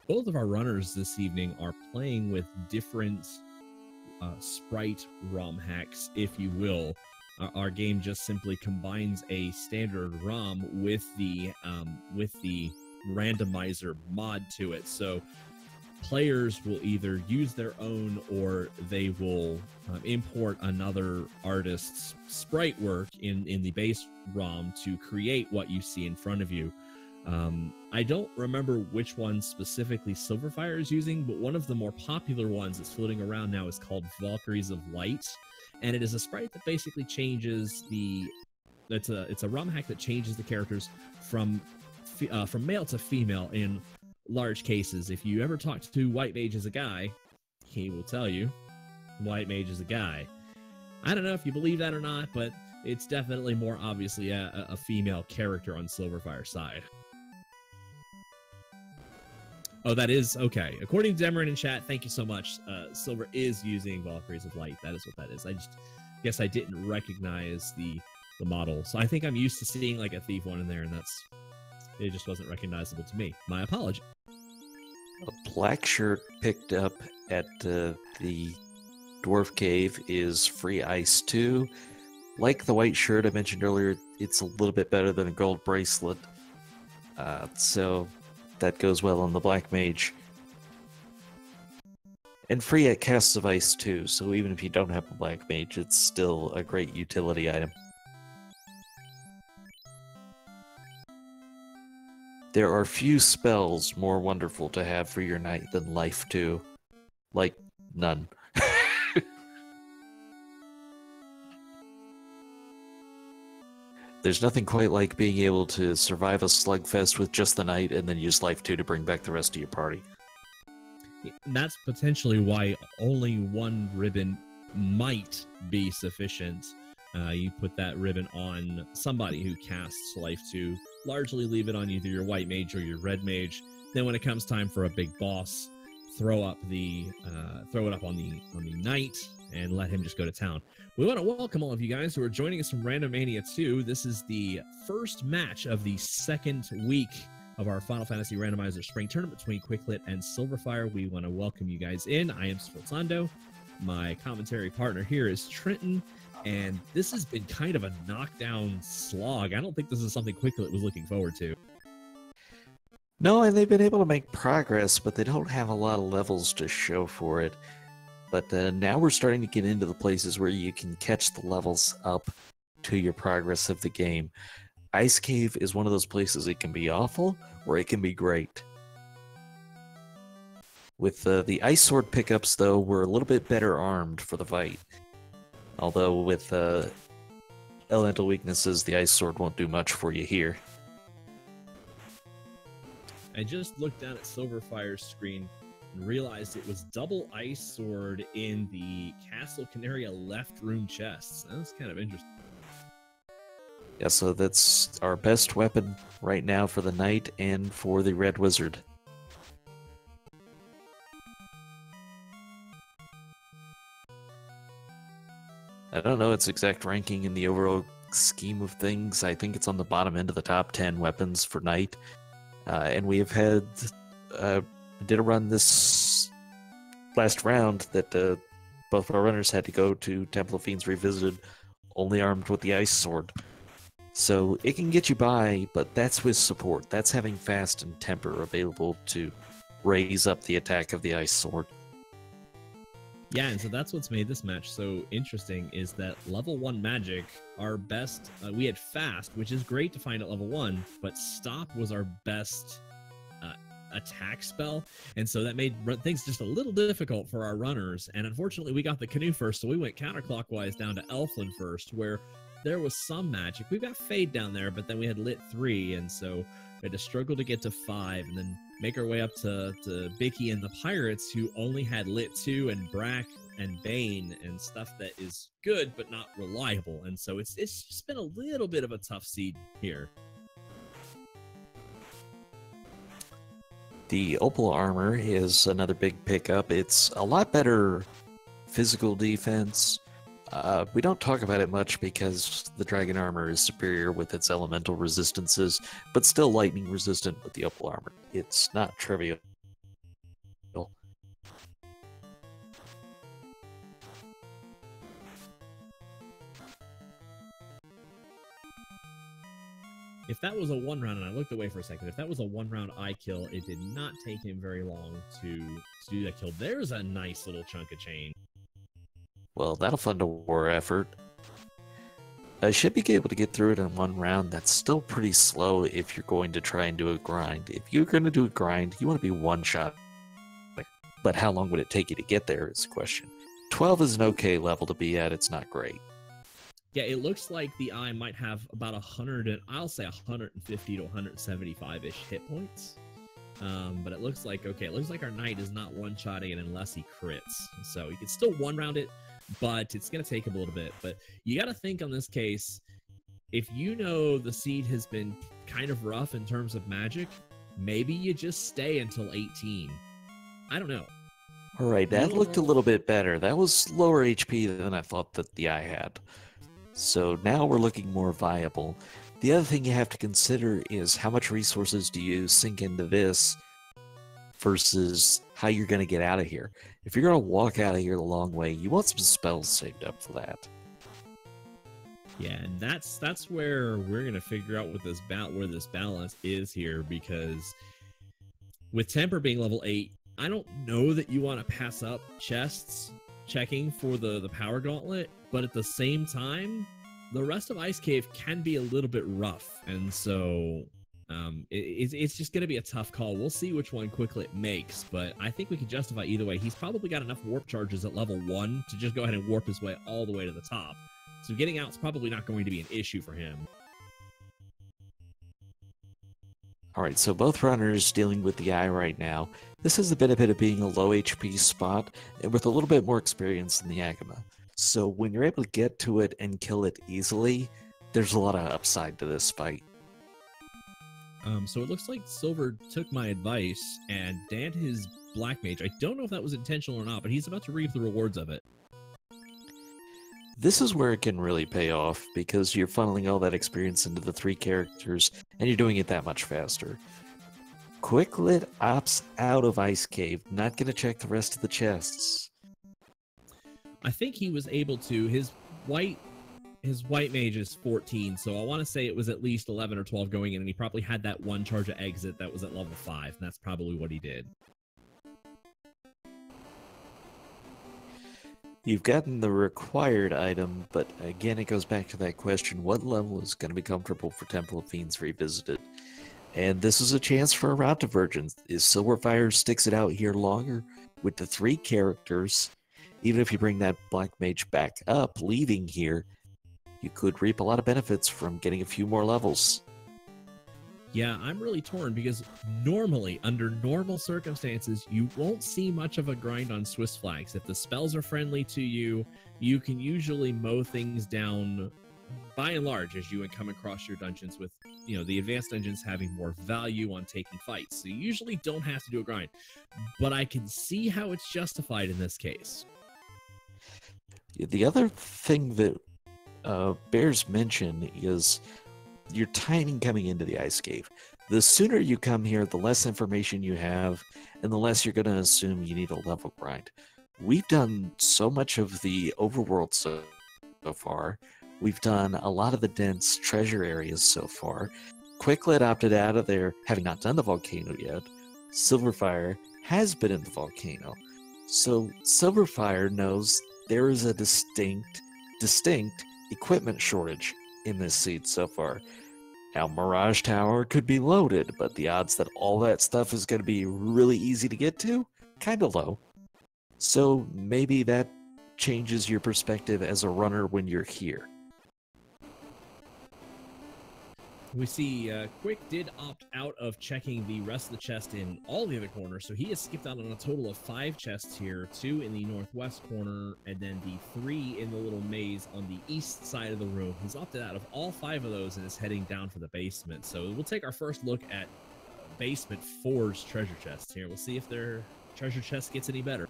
Both of our runners this evening are playing with different sprite ROM hacks, if you will. Our game just simply combines a standard ROM with the randomizer mod to it. So players will either use their own or they will import another artist's sprite work in the base ROM to create what you see in front of you. I don't remember which one specifically Sylverfyre is using, but one of the more popular ones that's floating around now is called Valkyries of Light, and it is a sprite that basically changes it's a ROM hack that changes the characters from male to female in large cases. If you ever talk to White Mage as a guy, he will tell you White Mage is a guy. I don't know if you believe that or not, but it's definitely more obviously a female character on Sylverfyre's side. Oh, that is okay. According to Demerin in chat, thank you so much. Silver is using Valkyries of Light. That is what that is. I just guess I didn't recognize the model. So I think I'm used to seeing like a Thief one in there, and it just wasn't recognizable to me. My apology. A black shirt picked up at the Dwarf Cave is free ice 2. Like the white shirt I mentioned earlier, it's a little bit better than a gold bracelet. So that goes well on the Black Mage. And free at Casts of Ice too, so even if you don't have a Black Mage, it's still a great utility item. There are few spells more wonderful to have for your knight than Life 2. Like, none. There's nothing quite like being able to survive a slugfest with just the knight and then use Life 2 to bring back the rest of your party. And that's potentially why only 1 ribbon might be sufficient. You put that ribbon on somebody who casts Life 2, largely leave it on either your White Mage or your Red Mage. Then when it comes time for a big boss, throw it up on the knight and let him just go to town. We want to welcome all of you guys who are joining us from Randomania 2. This is the first match of the second week of our Final Fantasy Randomizer Spring Tournament between Quicklit and Sylverfyre. We want to welcome you guys in. I am Sfoltando. My commentary partner here is Trenton, and this has been kind of a knockdown slog. I don't think this is something Quicklit was looking forward to. No, and they've been able to make progress, but they don't have a lot of levels to show for it. But now we're starting to get into the places where you can catch the levels up to your progress of the game. Ice Cave is one of those places it can be awful, or it can be great. With the Ice Sword pickups, though, we're a little bit better armed for the fight. Although with elemental weaknesses, the Ice Sword won't do much for you here. I just looked down at Sylverfyre's screen and realized it was double Ice Sword in the Castle Canaria left room chests. That's kind of interesting. Yeah, so that's our best weapon right now for the Knight and for the Red Wizard. I don't know its exact ranking in the overall scheme of things. I think it's on the bottom end of the top 10 weapons for Knight. And we have had did a run this last round that both our runners had to go to Temple of Fiends Revisited, only armed with the Ice Sword. So it can get you by, but that's with support. That's having Fast and Temper available to raise up the attack of the Ice Sword. Yeah, and so that's what's made this match so interesting, is that level 1 magic, our best, we had Fast, which is great to find at level 1, but Stop was our best attack spell, and so that made things just a little difficult for our runners. And unfortunately, we got the Canoe first, so we went counterclockwise down to Elflin first, where there was some magic. We've got Fade down there, but then we had Lit 3, and so we had to struggle to get to 5, and then make our way up to Bicky and the Pirates, who only had Lit 2 and Brack and Bane and stuff that is good but not reliable. And so it's just been a little bit of a tough seed here. The Opal armor is another big pickup. It's a lot better physical defense. We don't talk about it much because the Dragon armor is superior with its elemental resistances, but still lightning resistant with the Opal armor. It's not trivial. If that was a 1 round, and I looked away for a second, if that was a 1 round eye kill, it did not take him very long to do that kill. There's a nice little chunk of chain. Well, that'll fund a war effort. I should be able to get through it in 1 round. That's still pretty slow if you're going to try and do a grind. If you're going to do a grind, you want to be one shot. But how long would it take you to get there is the question. 12 is an okay level to be at. It's not great. Yeah, it looks like the eye might have about 150 to 175-ish hit points. But it looks like, okay, it looks like our Knight is not one-shotting it unless he crits. So you can still 1-round it, but it's going to take him a little bit. But you got to think on this case, if you know the seed has been kind of rough in terms of magic, maybe you just stay until 18. I don't know. All right, that looked a little bit better. That was lower HP than I thought that the eye had. So now we're looking more viable. The other thing you have to consider is how much resources do you sink into this versus how you're going to get out of here. If you're going to walk out of here the long way, you want some spells saved up for that. Yeah, and that's where we're going to figure out with this where this balance is here, because with Temper being level 8, I don't know that you want to pass up chests checking for the Power Gauntlet, but at the same time, the rest of Ice Cave can be a little bit rough, and so it's just going to be a tough call. We'll see which one Quicklit makes, but I think we can justify either way. He's probably got enough warp charges at level 1 to just go ahead and warp his way all the way to the top, so getting out is probably not going to be an issue for him. Alright, so both runners dealing with the eye right now. This has the benefit of being a low HP spot and with a little bit more experience than the Agama. So when you're able to get to it and kill it easily, there's a lot of upside to this fight. So it looks like Silver took my advice and danned his Black Mage. I don't know if that was intentional or not, but he's about to reap the rewards of it. This is where it can really pay off, because you're funneling all that experience into the 3 characters, and you're doing it that much faster. Quicklit opts out of Ice Cave, not going to check the rest of the chests. I think he was able to. His white mage is 14, so I want to say it was at least 11 or 12 going in, and he probably had that one charge of exit that was at level 5, and that's probably what he did. You've gotten the required item, but again, it goes back to that question, what level is going to be comfortable for Temple of Fiends Revisited? And this is a chance for a route divergence. If Sylverfyre sticks it out here longer with the 3 characters, even if you bring that Black Mage back up, leaving here, you could reap a lot of benefits from getting a few more levels. Yeah, I'm really torn, because normally, under normal circumstances, you won't see much of a grind on Swiss flags. If the spells are friendly to you, you can usually mow things down by and large as you come across your dungeons, with, you know, the advanced dungeons having more value on taking fights. So you usually don't have to do a grind. But I can see how it's justified in this case. The other thing that bears mention is your timing coming into the ice cave. The sooner you come here, the less information you have, and the less you're going to assume you need a level grind. We've done so much of the overworld so far. We've done a lot of the dense treasure areas so far. Quicklit opted out of there, having not done the volcano yet. Sylverfyre has been in the volcano. So Sylverfyre knows there is a distinct equipment shortage in this seed so far. Now, Mirage Tower could be loaded, but the odds that all that stuff is going to be really easy to get to, kind of low. So maybe that changes your perspective as a runner when you're here. We see Quick did opt out of checking the rest of the chest in all the other corners, so he has skipped out on a total of 5 chests here, 2 in the northwest corner, and then the 3 in the little maze on the east side of the room. He's opted out of all 5 of those and is heading down for the basement. So we'll take our first look at Basement 4's treasure chests here. We'll see if their treasure chest gets any better.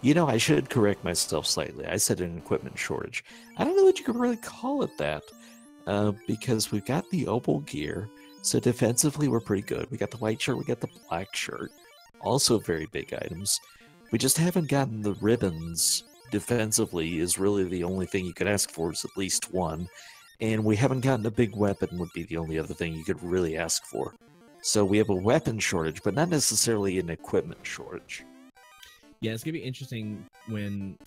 You know, I should correct myself slightly. I said an equipment shortage. I don't know that you could really call it that. Because we've got the opal gear, so defensively we're pretty good. We got the white shirt, we got the black shirt, also very big items. We just haven't gotten the ribbons. Defensively is really the only thing you could ask for, is at least one. And we haven't gotten a big weapon would be the only other thing you could really ask for. So we have a weapon shortage, but not necessarily an equipment shortage. Yeah, it's going to be interesting when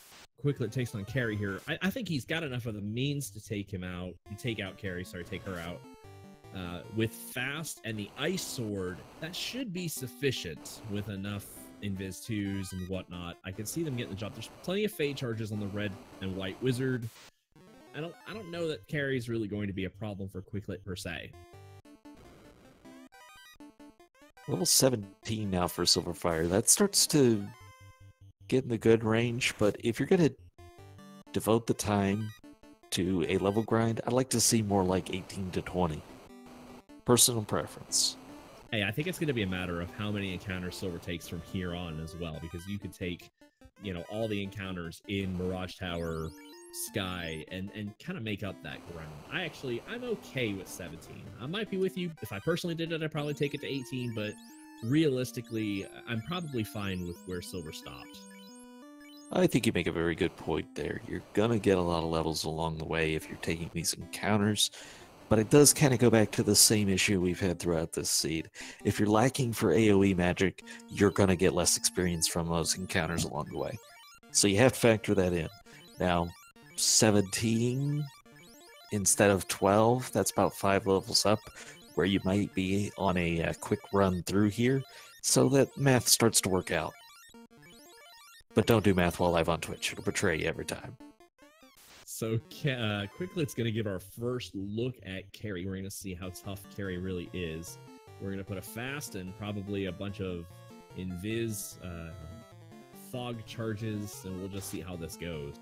Quicklit takes on Carrie here. I think he's got enough of the means to take out Carrie, take her out. With Fast and the Ice Sword, that should be sufficient with enough Invis 2s and whatnot. I can see them getting the job. There's plenty of Fade charges on the Red and White Wizard. I don't know that Carrie's really going to be a problem for Quicklit per se. Level 17 now for Sylverfyre. That starts to get in the good range, but if you're going to devote the time to a level grind, I'd like to see more like 18 to 20. Personal preference. Hey, I think it's going to be a matter of how many encounters Silver takes from here on as well, because you could take, all the encounters in Mirage Tower, Sky, and kind of make up that ground. I'm okay with 17. I might be with you. If I personally did it, I'd probably take it to 18, but realistically, I'm probably fine with where Silver stopped. I think you make a very good point there. You're going to get a lot of levels along the way if you're taking these encounters, but it does kind of go back to the same issue we've had throughout this seed. If you're lacking for AoE magic, you're going to get less experience from those encounters along the way. So you have to factor that in. Now, 17 instead of 12, that's about 5 levels up, where you might be on a quick run through here, so that math starts to work out. But don't do math while live on Twitch. It'll betray you every time. So Quicklit's going to give our first look at Carrie. We're going to see how tough Carrie really is. We're going to put a Fast and probably a bunch of Invis fog charges, and we'll just see how this goes.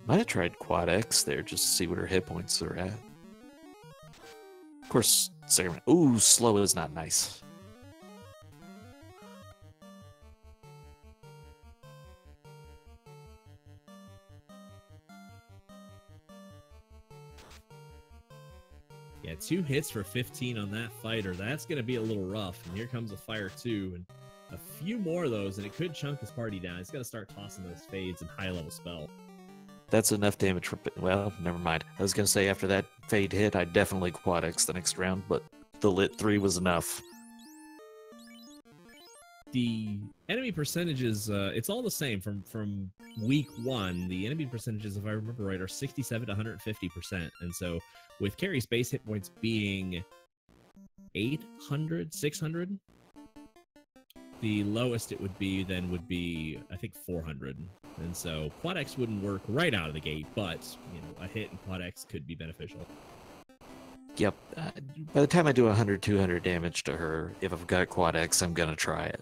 Might have tried Quad X there just to see what her hit points are at. Of course, second. Ooh, slow is not nice. Yeah, 2 hits for 15 on that fighter. That's going to be a little rough. And here comes a Fire 2, and a few more of those, and it could chunk his party down. He's got to start tossing those fades and high-level spell. That's enough damage for... Well, never mind. I was going to say after that fade hit, I'd definitely Quad X the next round, but the Lit 3 was enough. The enemy percentages, it's all the same from week 1. The enemy percentages, if I remember right, are 67 to 150%. And so with Carrie's base hit points being 800, 600, the lowest it would be, I think, 400. And so Quad X wouldn't work right out of the gate, but, a hit in Quad X could be beneficial. Yep. By the time I do 100, 200 damage to her, if I've got Quad X, I'm going to try it.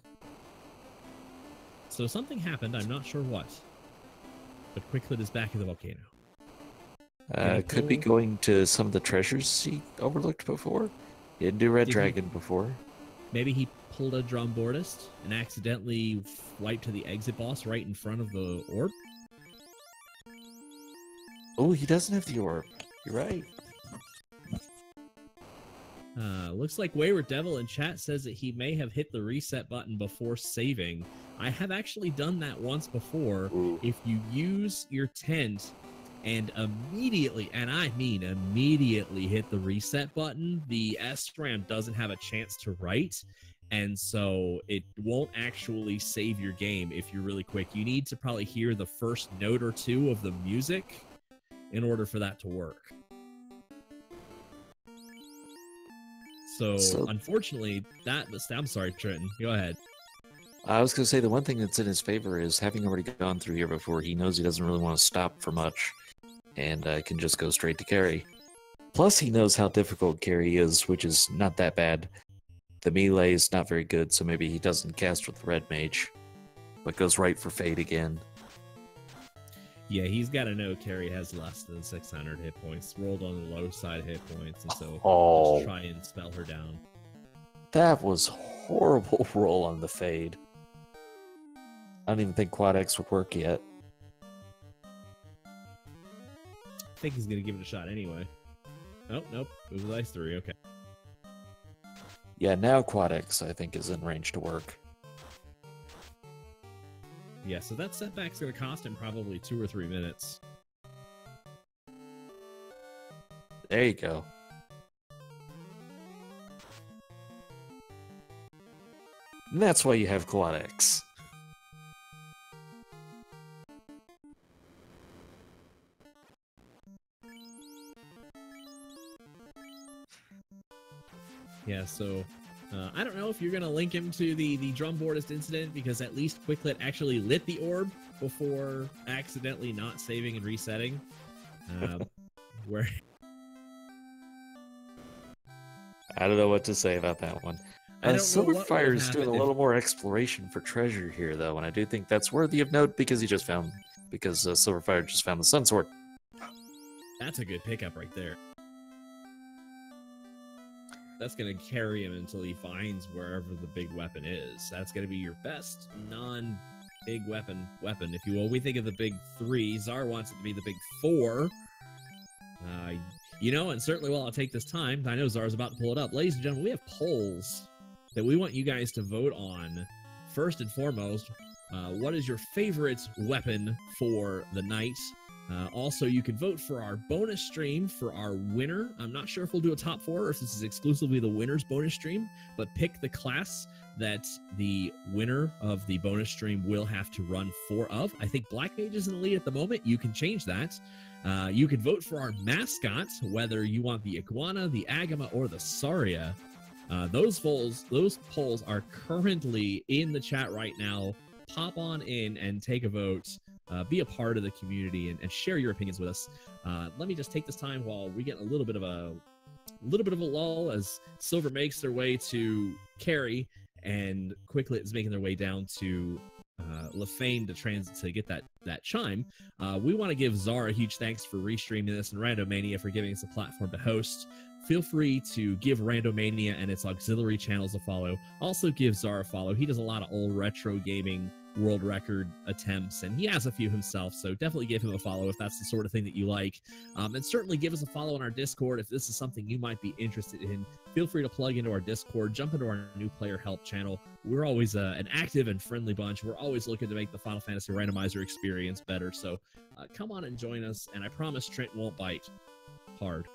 So something happened, I'm not sure what. But Quicklit is back in the volcano. Could be going to some of the treasures he overlooked before. He didn't do Red Dragon before. Maybe he pulled a Drumbordist and accidentally wiped to the exit boss right in front of the orb. Oh, he doesn't have the orb. You're right. Looks like Wayward Devil in chat says that he may have hit the reset button before saving. I have actually done that once before. Ooh. If you use your tent and immediately, and I mean immediately, hit the reset button, the SRAM doesn't have a chance to write, and so it won't actually save your game if you're really quick. You need to probably hear the first note or two of the music in order for that to work. So unfortunately, I'm sorry, Trenton. Go ahead. I was going to say the one thing that's in his favor is having already gone through here before, he knows he doesn't really want to stop for much, and can just go straight to carry. Plus, he knows how difficult carry is, which is not that bad. The melee is not very good, so maybe he doesn't cast with the red mage, but goes right for fade again. Yeah, he's got to know carry has less than 600 hit points, rolled on the low side hit points, and so just try and spell her down. That was horrible roll on the fade. I don't even think Quad X would work yet. I think he's going to give it a shot anyway. Oh, nope. It was Ice 3, okay. Yeah, now Quad X, I think, is in range to work. Yeah, so that setback's going to cost him probably 2 or 3 minutes. There you go. And that's why you have Quad X. Yeah, so I don't know if you're going to link him to the Drumbordist incident, because at least Quicklit actually lit the orb before accidentally not saving and resetting. Where I don't know what to say about that one. Sylverfyre is doing a little more exploration for treasure here, though, and I do think that's worthy of note because Sylverfyre just found the Sun Sword. That's a good pickup right there. That's going to carry him until he finds wherever the big weapon is. That's going to be your best non-big weapon, if you will. We think of the big 3. Czar wants it to be the big 4. You know, and certainly while I'll take this time, I know Czar's about to pull it up. Ladies and gentlemen, we have polls that we want you guys to vote on. First and foremost, what is your favorite weapon for the night? Also, you can vote for our bonus stream for our winner. I'm not sure if we'll do a top 4 or if this is exclusively the winner's bonus stream, but pick the class that the winner of the bonus stream will have to run 4 of. I think Black Mage is in the lead at the moment. You can change that. You can vote for our mascot, whether you want the Iguana, the Agama, or the Saria. Those polls are currently in the chat right now. Pop on in and take a vote. Be a part of the community and share your opinions with us. Let me just take this time while we get a little bit of a lull as Silver makes their way to carry and Quicklit is making their way down to Lefane to get that chime. We want to give Czar a huge thanks for restreaming this and Randomania for giving us a platform to host. Feel free to give Randomania and its auxiliary channels a follow. Also give Czar a follow. He does a lot of old retro gaming world record attempts, and he has a few himself, so definitely give him a follow if that's the sort of thing that you like. And certainly give us a follow on our Discord if this is something you might be interested in. Feel free to plug into our Discord, jump into our new player help channel. We're always an active and friendly bunch. We're always looking to make the Final Fantasy Randomizer experience better, so come on and join us, and I promise Trent won't bite hard.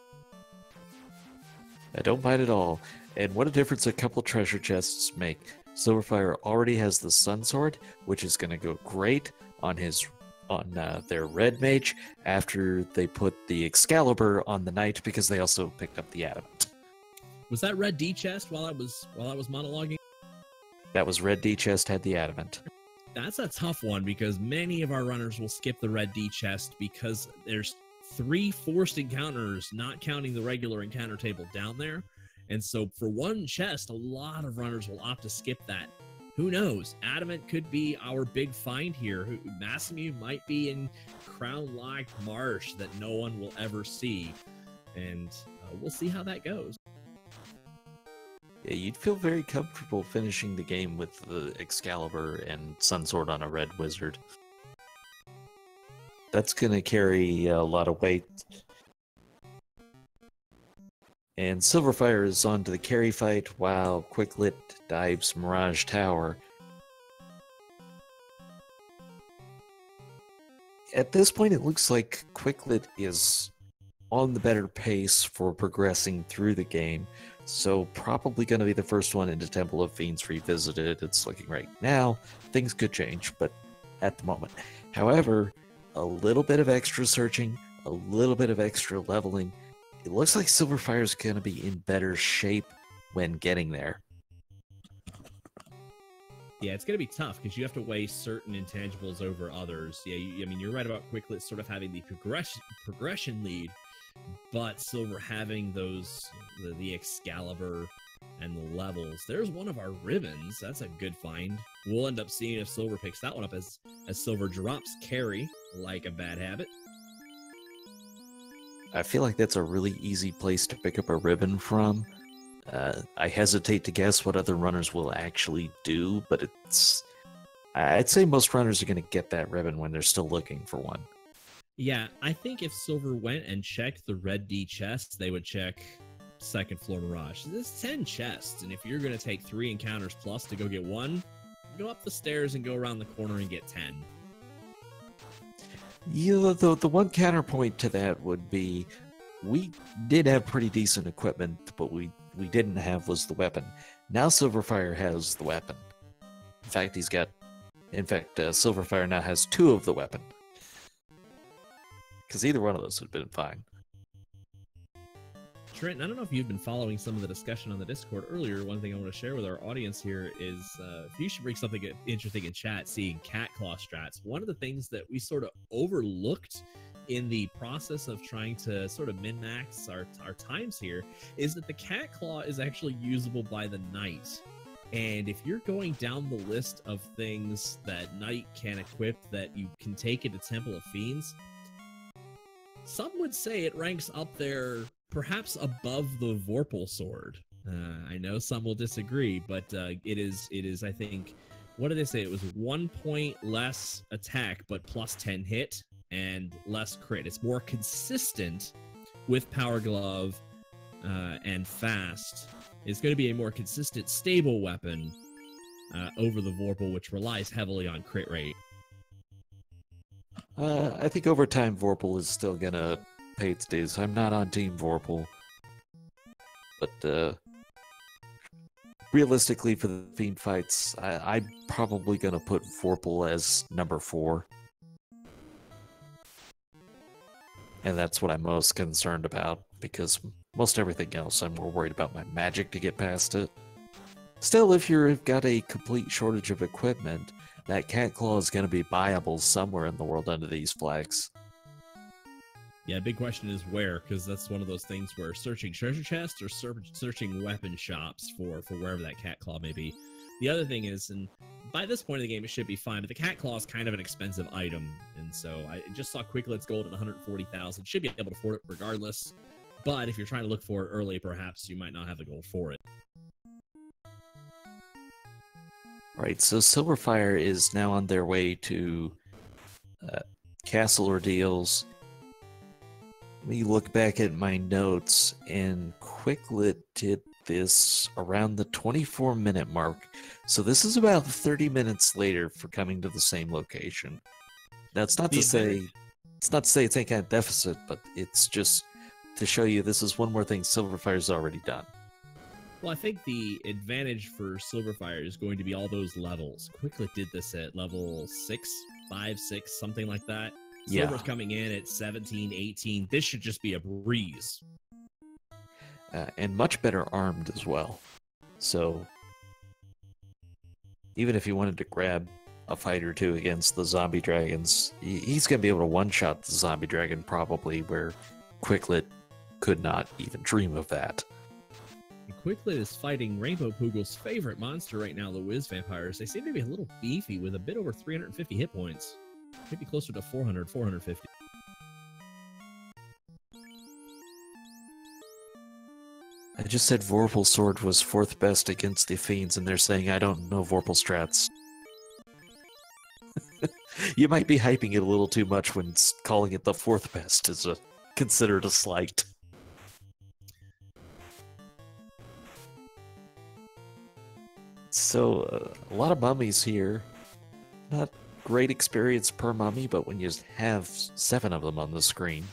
I don't bite at all. And what a difference a couple treasure chests make. Sylverfyre already has the Sun Sword, which is going to go great on their red mage after they put the Excalibur on the knight, because they also picked up the adamant. Was that red D chest while I was monologuing? That was red D chest had the adamant. That's a tough one because many of our runners will skip the red D chest because there's 3 forced encounters, not counting the regular encounter table down there. And so for one chest, a lot of runners will opt to skip that. Who knows? Adamant could be our big find here. Massimo might be in Crown Lock Marsh that no one will ever see. And we'll see how that goes. Yeah, you'd feel very comfortable finishing the game with the Excalibur and Sunsword on a red wizard. That's gonna carry a lot of weight. And Sylverfyre is on to the carry fight while Quicklit dives Mirage Tower. At this point, it looks like Quicklit is on the better pace for progressing through the game, so probably going to be the first one into Temple of Fiends Revisited. It's looking right now. Things could change, but at the moment. However, a little bit of extra searching, a little bit of extra leveling. It looks like Sylverfyre is going to be in better shape when getting there. Yeah, it's going to be tough because you have to weigh certain intangibles over others. Yeah, I mean, you're right about Quicklit sort of having the progression lead, but Silver having those, the Excalibur and the levels. There's one of our ribbons. That's a good find. We'll end up seeing if Silver picks that one up as Silver drops carry like a bad habit. I feel like that's a really easy place to pick up a ribbon from. I hesitate to guess what other runners will actually do, but I'd say most runners are going to get that ribbon when they're still looking for one. Yeah, I think if Silver went and checked the red D chests, they would check second floor Mirage. There's 10 chests, and if you're going to take 3 encounters plus to go get one, go up the stairs and go around the corner and get 10. Yeah, the one counterpoint to that would be we did have pretty decent equipment, but we didn't have was the weapon. Now Sylverfyre has the weapon. In fact, Sylverfyre now has 2 of the weapon. Because either one of those would have been fine. Trent, I don't know if you've been following some of the discussion on the Discord earlier. One thing I want to share with our audience here is if you should bring something interesting in chat, seeing cat claw strats. One of the things that we sort of overlooked in the process of trying to sort of min-max our times here is that the cat claw is actually usable by the knight. And if you're going down the list of things that knight can equip that you can take into Temple of Fiends, some would say it ranks up there perhaps above the Vorpal sword. I know some will disagree, but it is, I think, what did they say? It was 1 point less attack, but plus 10 hit and less crit. It's more consistent with Power Glove and Fast. It's going to be a more consistent, stable weapon over the Vorpal, which relies heavily on crit rate. I think over time Vorpal is still gonna pay its dues. I'm not on Team Vorpal, but realistically for the Fiend fights, I'm probably gonna put Vorpal as number 4. And that's what I'm most concerned about, because most everything else I'm more worried about my magic to get past it. Still, if you've got a complete shortage of equipment, that cat claw is going to be buyable somewhere in the world under these flags. Yeah, big question is where, because that's one of those things where searching treasure chests or searching weapon shops for wherever that cat claw may be. The other thing is, and by this point of the game it should be fine, but the cat claw is kind of an expensive item, and so I just saw Quicklit's gold at 140,000. Should be able to afford it regardless, but if you're trying to look for it early, perhaps you might not have the gold for it. Right, so Sylverfyre is now on their way to Castle Ordeals. Let me look back at my notes, and Quicklit did this around the 24-minute mark. So this is about 30 minutes later for coming to the same location. Now, it's not to say it's any kind of deficit, but it's just to show you this is one more thing Sylverfyre's already done. Well, I think the advantage for Sylverfyre is going to be all those levels. Quicklit did this at level 6, 5, 6, something like that. Yeah. Silver's coming in at 17, 18. This should just be a breeze. And much better armed as well. So, even if you wanted to grab a fight or two against the zombie dragons, he's going to be able to one-shot the zombie dragon probably, where Quicklit could not even dream of that. Quicklit is fighting Rainbow Poogle's favorite monster right now, the Wiz Vampires. They seem to be a little beefy with a bit over 350 hit points. Maybe closer to 400, 450. I just said Vorpal Sword was 4th best against the Fiends, and they're saying I don't know Vorpal strats. You might be hyping it a little too much when calling it the 4th best is considered a slight. So, a lot of mummies here. Not great experience per mummy, but when you have 7 of them on the screen.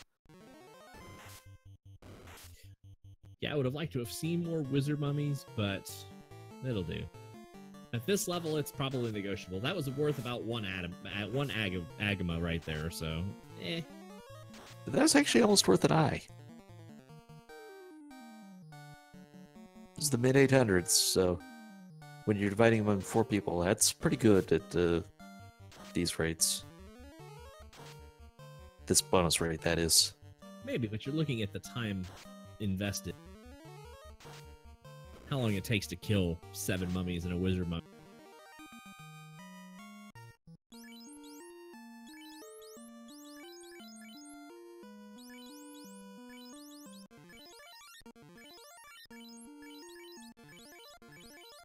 Yeah, I would have liked to have seen more wizard mummies, but it'll do. At this level, it's probably negotiable. That was worth about one Agama right there, so That's actually almost worth an eye. It's the mid-800s, so when you're dividing among 4 people, that's pretty good at these rates. This bonus rate, that is. Maybe, but you're looking at the time invested. How long it takes to kill 7 mummies and a wizard mummy.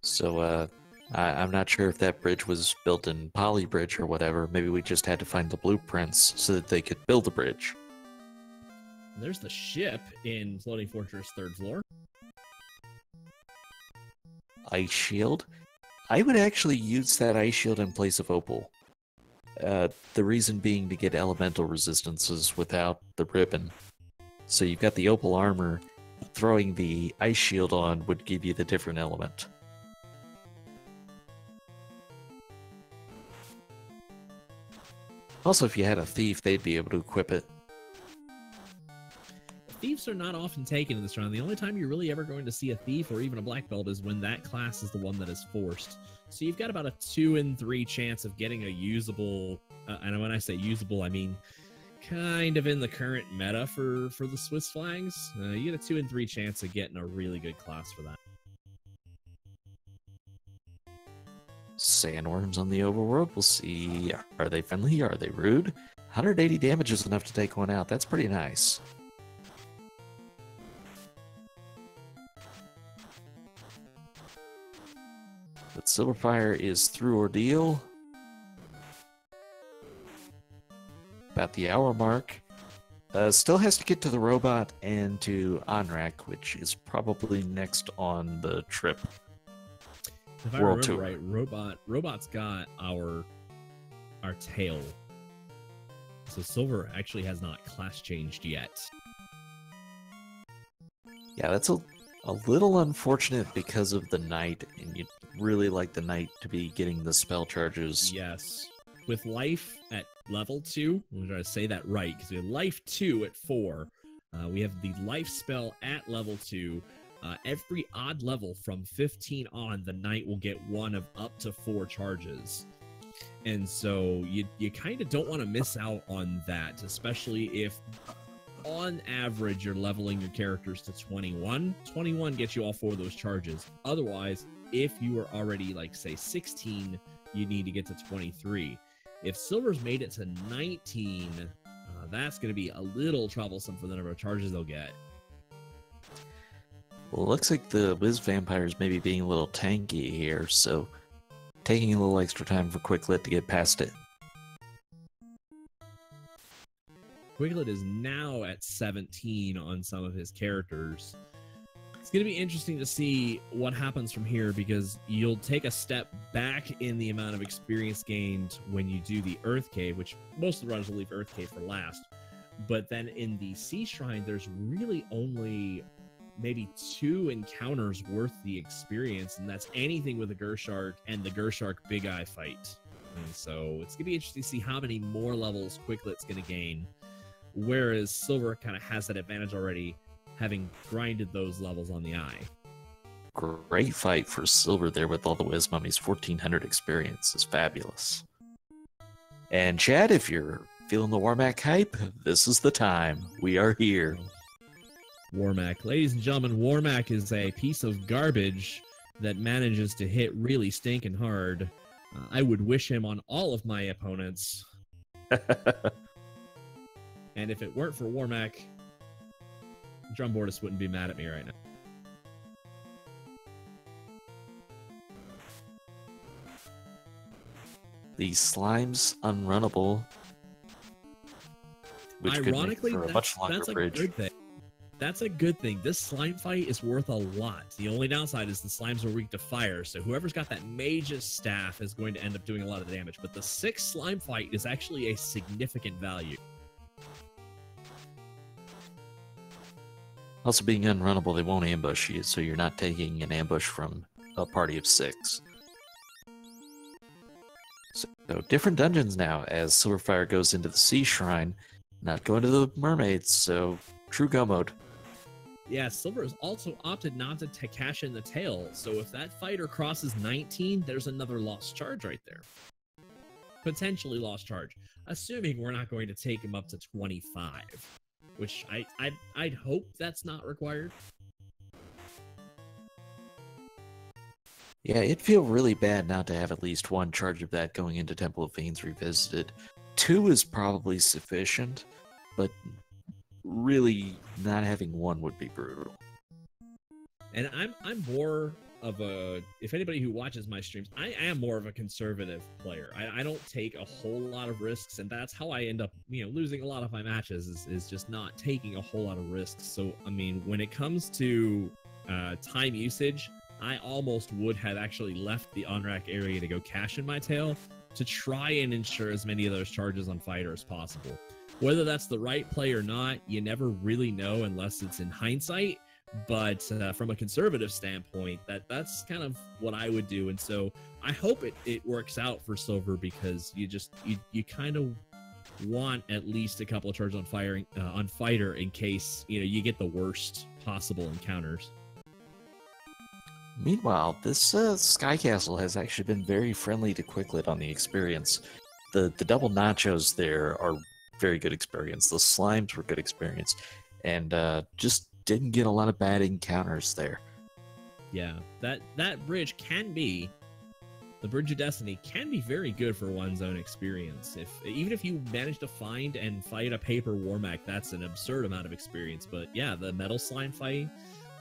So, I'm not sure if that bridge was built in Poly Bridge or whatever. Maybe we just had to find the blueprints so that they could build the bridge. There's the ship in Floating Fortress 3rd floor. Ice Shield? I would actually use that Ice Shield in place of Opal. The reason being to get elemental resistances without the ribbon. So you've got the Opal armor, throwing the Ice Shield on would give you the different element. Also, if you had a thief, they'd be able to equip it. Thieves are not often taken in this round. The only time you're really ever going to see a thief or even a black belt is when that class is the one that is forced. So you've got about a 2 in 3 chance of getting a usable, and when I say usable, I mean kind of in the current meta for the Swiss flags. You get a 2 in 3 chance of getting a really good class for that. Sandworms on the overworld. We'll see. Are they friendly? Are they rude? 180 damage is enough to take one out. That's pretty nice. But Sylverfyre is through ordeal. About the hour mark. Still has to get to the robot and to Onrak, which is probably next on the trip. If I remember right, Robot's got our tail. So Silver actually has not class changed yet. Yeah, that's a little unfortunate because of the knight, and you'd really like the knight to be getting the spell charges. Yes. With life at level 2, I'm going to say that right, because we have life 2 at 4. We have the life spell at level 2. Every odd level from 15 on, the knight will get one of up to 4 charges. And so you kind of don't want to miss out on that, especially if on average you're leveling your characters to 21. 21 gets you all 4 of those charges. Otherwise, if you are already, like, say, 16, you need to get to 23. If Silver's made it to 19, that's going to be a little troublesome for the number of charges they'll get. Well, it looks like the Wiz Vampires may be being a little tanky here, so taking a little extra time for Quicklit to get past it. Quicklit is now at 17 on some of his characters. It's going to be interesting to see what happens from here, because you'll take a step back in the amount of experience gained when you do the Earth Cave, which most of the runners will leave Earth Cave for last. But then in the Sea Shrine, there's really only maybe 2 encounters worth the experience, and that's anything with the Gershark and the Gershark Big Eye fight. And so it's going to be interesting to see how many more levels Quicklet's going to gain, whereas Silver kind of has that advantage already, having grinded those levels on the eye. Great fight for Silver there with all the Wiz Mummies. 1400 experience is fabulous. And Chad, if you're feeling the Warmac hype, this is the time. We are here. Warmac. Ladies and gentlemen, Warmac is a piece of garbage that manages to hit really stinking hard. I would wish him on all of my opponents. And if it weren't for Warmac, Drumbordus wouldn't be mad at me right now. The slime's unrunnable, which Ironically, could make for a much longer that's a bridge. good thing. That's a good thing. This slime fight is worth a lot. The only downside is the slimes are weak to fire, so whoever's got that mage's staff is going to end up doing a lot of damage. But the 6 slime fight is actually a significant value. Also, being unrunnable, they won't ambush you, so you're not taking an ambush from a party of 6. So, different dungeons now, as Sylverfyre goes into the Sea Shrine, not going to the mermaids, so true go mode. Yeah, Silver has also opted not to cash in the tail, so if that fighter crosses 19, there's another lost charge right there. Potentially lost charge, assuming we're not going to take him up to 25, which I'd hope that's not required. Yeah, it'd feel really bad not to have at least 1 charge of that going into Temple of Fiends Revisited. 2 is probably sufficient, but really not having 1 would be brutal. And I'm more of a, if anybody who watches my streams, I am more of a conservative player. I don't take a whole lot of risks, and that's how I end up, losing a lot of my matches is just not taking a whole lot of risks. So, I mean, when it comes to time usage, I almost would have actually left the on-rack area to go cash in my tail to try and ensure as many of those charges on fighter as possible. Whether that's the right play or not, you never really know unless it's in hindsight. But from a conservative standpoint, that's kind of what I would do. And so I hope it works out for Silver, because you kind of want at least a couple of charges on fighter in case you get the worst possible encounters. Meanwhile, this Sky Castle has actually been very friendly to Quicklit on the experience. The double nachos there are very good experience. The slimes were good experience, and just didn't get a lot of bad encounters there. Yeah, that bridge can be, the Bridge of Destiny can be very good for one's own experience. Even if you manage to find and fight a paper Warmack, that's an absurd amount of experience. But yeah, the metal slime fight,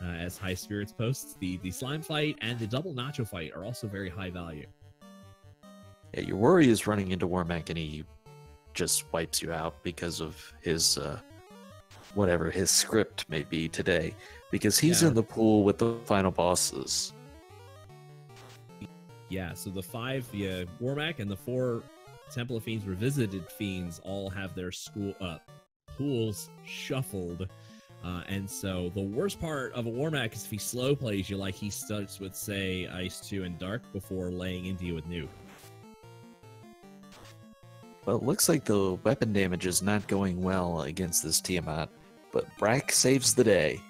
as High Spirits posts, the slime fight and the double nacho fight are also very high value. Yeah, your worry is running into Warmack and he just wipes you out because of his whatever his script may be today, because he's in the pool with the final bosses. Yeah, so the 5 Warmack and the 4 Temple of Fiends Revisited Fiends all have their pools shuffled. And so the worst part of a Warmack is if he slow plays you, like he starts with, say, Ice 2 and Dark before laying into you with Nuke. Well, it looks like the weapon damage is not going well against this Tiamat, but Brack saves the day.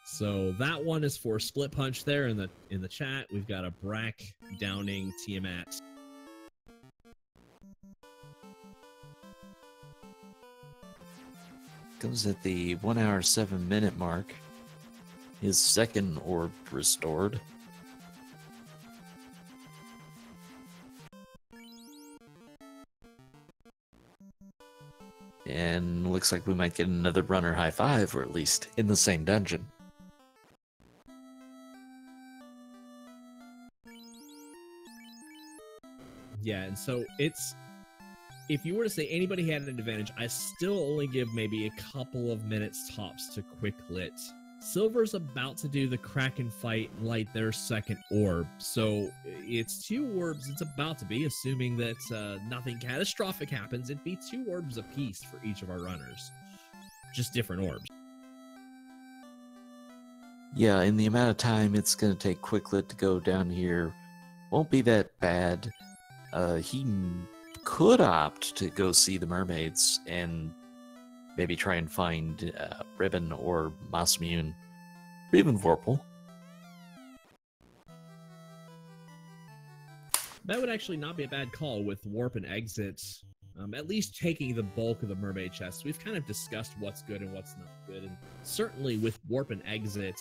So that one is for Split Punch there in the chat. We've got a Brack downing Tiamat. Comes at the 1 hour 7 minute mark. His second orb restored. And looks like we might get another runner high 5, or at least in the same dungeon. Yeah, and so if you were to say anybody had an advantage, I still only give maybe a couple of minutes tops to Quicklit. Silver's about to do the Kraken fight and light their second orb, so it's 2 orbs it's about to be, assuming that nothing catastrophic happens. It'd be 2 orbs apiece for each of our runners. Just different orbs. Yeah, in the amount of time it's going to take Quicklit to go down here, won't be that bad. He could opt to go see the mermaids and maybe try and find Ribbon or Masmune, or even Vorpal. That would actually not be a bad call with Warp and Exit, at least taking the bulk of the mermaid chests. We've kind of discussed what's good and what's not good, and certainly with Warp and Exit,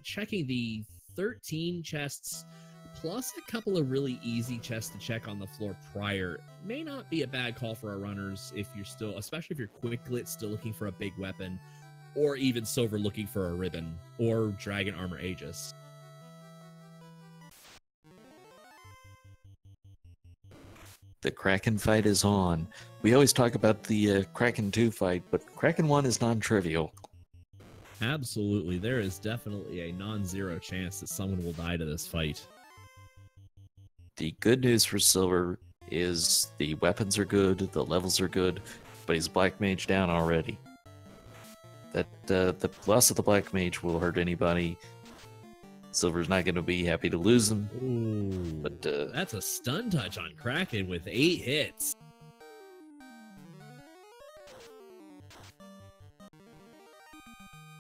checking the 13 chests plus a couple of really easy chests to check on the floor prior may not be a bad call for our runners if you're still, especially if you're Quicklit, still looking for a big weapon, or even Silver looking for a Ribbon, or Dragon Armor Aegis. The Kraken fight is on. We always talk about the Kraken 2 fight, but Kraken 1 is non-trivial. Absolutely. There is definitely a non-zero chance that someone will die to this fight. The good news for Silver is the weapons are good, the levels are good, but he's Black Mage down already. That the loss of the Black Mage will hurt anybody. Silver's not going to be happy to lose him. Ooh, but that's a stun touch on Kraken with 8 hits.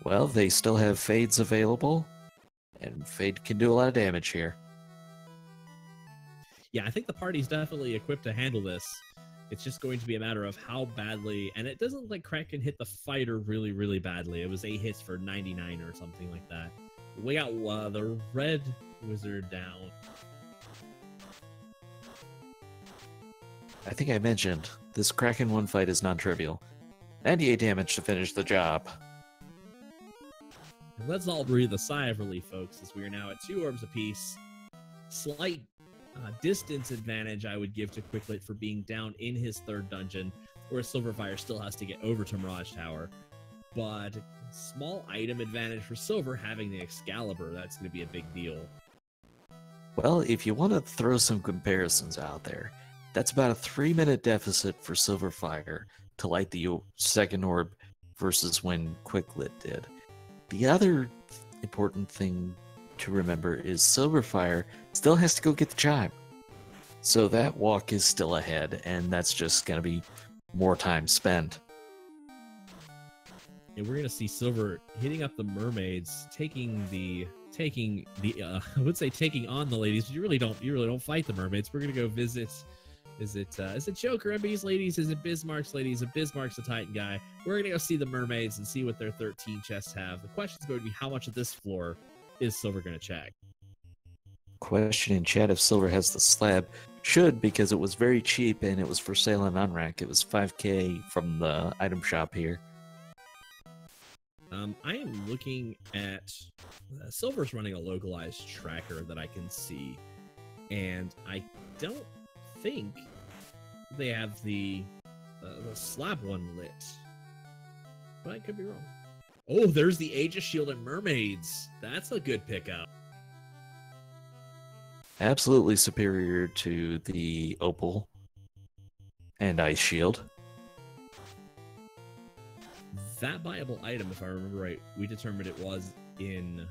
Well, they still have Fades available, and Fade can do a lot of damage here. Yeah, I think the party's definitely equipped to handle this. It's just going to be a matter of how badly, and it doesn't look like Kraken hit the fighter really, really badly. It was 8 hits for 99 or something like that. We got the red wizard down. I think I mentioned, this Kraken 1 fight is non-trivial. 98 damage to finish the job. Let's all breathe a sigh of relief, folks, as we are now at 2 orbs apiece. Slight distance advantage I would give to Quicklit for being down in his 3rd dungeon, whereas Sylverfyre still has to get over to Mirage Tower. But small item advantage for Silver having the Excalibur, that's going to be a big deal. Well, if you want to throw some comparisons out there, that's about a 3-minute deficit for Sylverfyre to light the 2nd orb versus when Quicklit did. The other important thing to remember is Sylverfyre still has to go get the chime. So that walk is still ahead, and that's just going to be more time spent. And we're going to see Silver hitting up the mermaids, taking I would say taking on the ladies, but you really don't fight the mermaids. We're going to go visit. Is it Joker MB's ladies? Is it Bismarck's ladies? If Bismarck's a Titan guy, we're going to go see the mermaids and see what their 13 chests have. The question's going to be how much of this floor is Silver going to check? Question in chat if Silver has the slab. Should, because it was very cheap and it was for sale on Unrack. It was 5k from the item shop here. I am looking at Silver's running a localized tracker that I can see, and I don't think they have the slab one lit, but I could be wrong. Oh, there's the Aegis Shield and Mermaids. That's a good pickup. Absolutely superior to the Opal and Ice Shield. That viable item, if I remember right, we determined it was in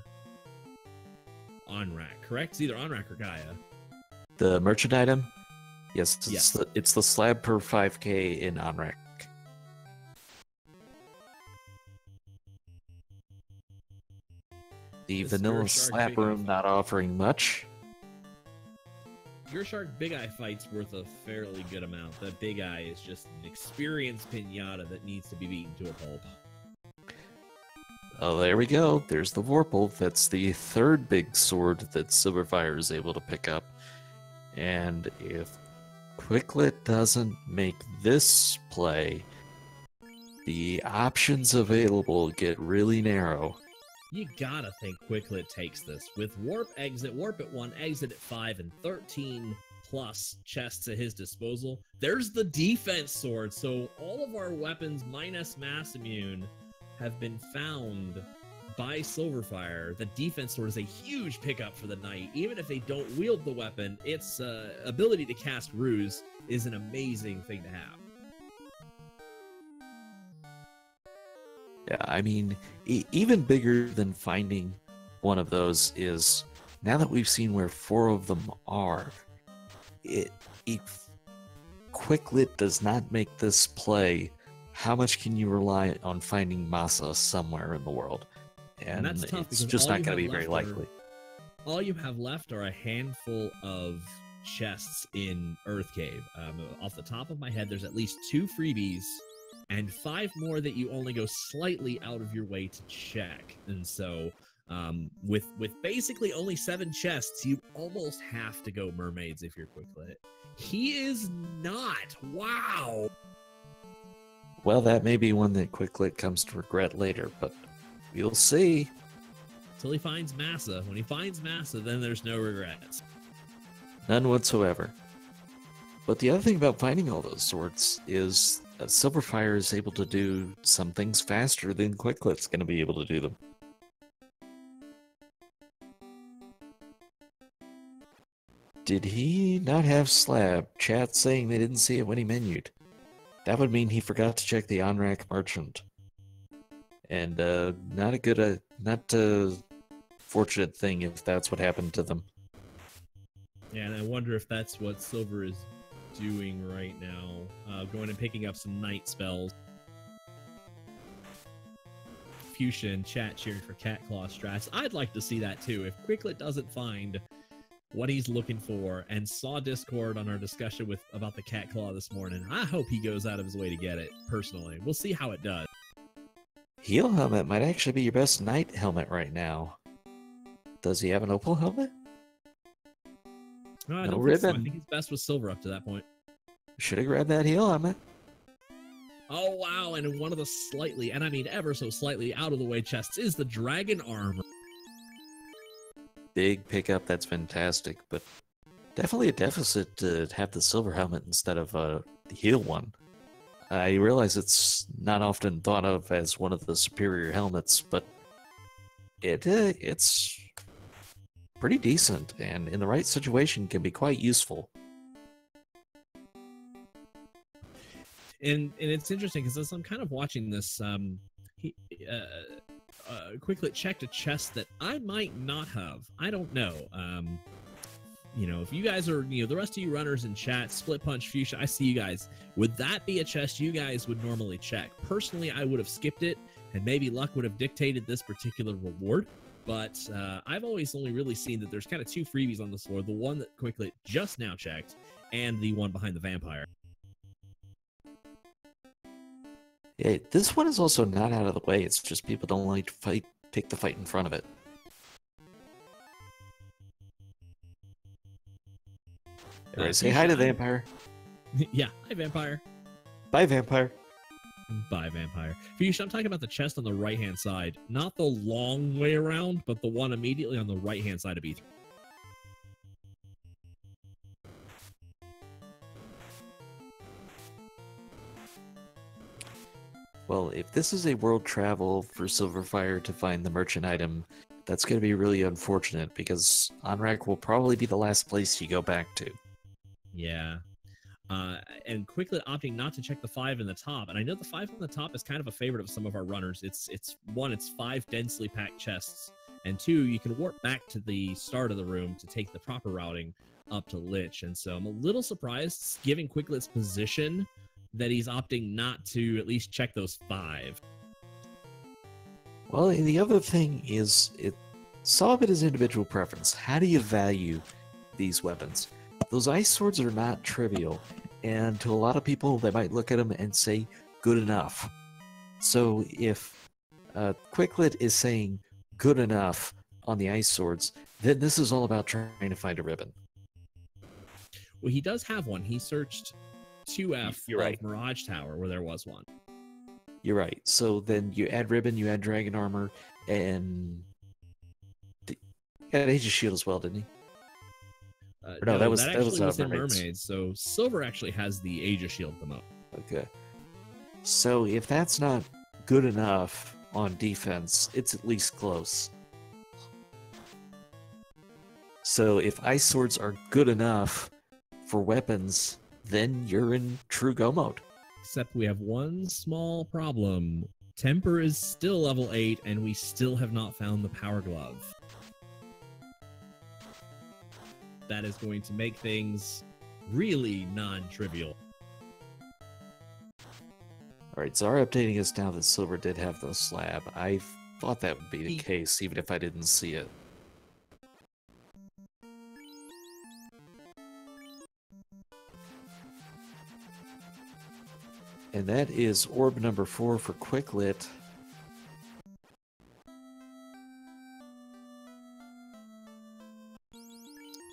Onrak, correct? It's either Onrak or Gaia. The merchant item? Yes, yes. It's the slab per 5k in Onrak. The vanilla slab room not offering much. Your Shark Big Eye fight's worth a fairly good amount. The Big Eye is just an experienced pinata that needs to be beaten to a pulp. Oh, there we go. There's the Vorpal. That's the 3rd big sword that Sylverfyre is able to pick up. And if Quicklit doesn't make this play, the options available get really narrow. You gotta think Quicklit takes this. With warp at 1, exit at 5, and 13 plus chests at his disposal. There's the defense sword, so all of our weapons minus mass immune have been found by Sylverfyre. The defense sword is a huge pickup for the knight. Even if they don't wield the weapon, its ability to cast ruse is an amazing thing to have. Yeah, I mean, even bigger than finding one of those is, now that we've seen where 4 of them are, if Quicklit does not make this play, how much can you rely on finding Masa somewhere in the world? And that's tough, it's just not going to be very likely. All you have left are a handful of chests in Earth Cave. Off the top of my head, there's at least 2 freebies and 5 more that you only go slightly out of your way to check. And so with basically only 7 chests, you almost have to go mermaids if you're Quicklit. He is not. Wow. Well, that may be one that Quicklit comes to regret later, but we'll see. Till he finds Massa. When he finds Massa, then there's no regrets. None whatsoever. But the other thing about finding all those swords is Sylverfyre is able to do some things faster than Quicklit's going to be able to do them. Did he not have Slab? Chat saying they didn't see it when he menued. That would mean he forgot to check the on-rack merchant. And not a fortunate thing if that's what happened to them. Yeah, and I wonder if that's what Silver is doing right now. Going and picking up some night spells. Fuchsia in chat cheering for Cat Claw strats. I'd like to see that too. If Quicklit doesn't find what he's looking for and saw Discord on our discussion about the Cat Claw this morning, I hope he goes out of his way to get it, personally. We'll see how it does. Heal helmet might actually be your best knight helmet right now. Does he have an opal helmet? No, I No don't ribbon. think so. I think he's best with Silver up to that point. Should have grabbed that heal helmet. Oh, wow, and one of the slightly, and I mean ever so slightly, out of the way chests is the dragon armor. Big pickup, that's fantastic, but definitely a deficit to have the silver helmet instead of the heal one. I realize it's not often thought of as one of the superior helmets, but it's pretty decent, and in the right situation can be quite useful. And it's interesting because as I'm kind of watching this, Quicklit checked a chest that I might not have. I don't know. You know, if you guys are, the rest of you runners in chat, Split Punch, Fuchsia, I see you guys. Would that be a chest you guys would normally check? Personally, I would have skipped it, and maybe luck would have dictated this particular reward. But I've always only really seen that there's kind of two freebies on this floor. The one that Quicklit just now checked, and the one behind the vampire. Yeah, this one is also not out of the way. It's just people don't like to pick the fight in front of it. Everybody say hi to Vampire. Yeah, hi Vampire. Bye, Vampire. Bye, Vampire. Fuchsia, I'm talking about the chest on the right-hand side. Not the long way around, but the one immediately on the right-hand side of E3. Well, if this is a world travel for Sylverfyre to find the merchant item, that's going to be really unfortunate because Onrak will probably be the last place you go back to. Yeah. And Quicklit opting not to check the 5 in the top. And I know the 5 in the top is kind of a favorite of some of our runners. It's 5 densely packed chests. And 2, you can warp back to the start of the room to take the proper routing up to Lich. And so I'm a little surprised, given Quicklit's position, that he's opting not to at least check those 5. Well, and the other thing is, some of it is individual preference. How do you value these weapons? Those ice swords are not trivial, and to a lot of people, they might look at them and say, good enough. So if Quicklit is saying good enough on the ice swords, then this is all about trying to find a ribbon. Well, he does have one. He searched 2F You're right. of Mirage Tower where there was one. You're right. So then you add ribbon, you add dragon armor, and he had Age of Shield as well, didn't he? No, that was in Mermaids. Mermaids. So Silver actually has the Age of Shield them up. Okay. So if that's not good enough on defense, it's at least close. So if ice swords are good enough for weapons, then you're in true go mode. Except we have one small problem. Temper is still level 8, and we still have not found the Power Glove. That is going to make things really non-trivial. Alright, so are updating us now that Silver did have the slab. I thought that would be the case, even if I didn't see it. And that is orb number 4 for Quicklit.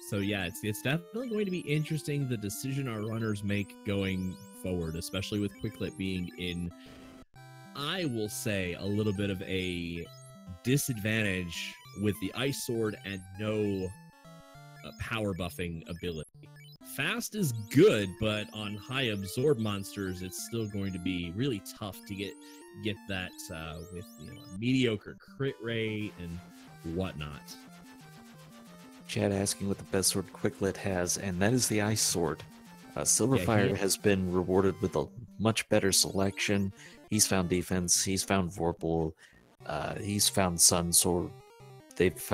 So yeah, it's definitely going to be interesting the decision our runners make going forward, especially with Quicklit being in, I will say, a little bit of a disadvantage with the Ice Sword and no power buffing ability. fast is good, but on high absorb monsters, it's still going to be really tough to get that with a mediocre crit rate and whatnot. Chad asking what the best sword Quicklit has, and that is the Ice Sword. Sylverfyre has been rewarded with a much better selection. He's found defense, he's found Vorpal, he's found Sun Sword. They've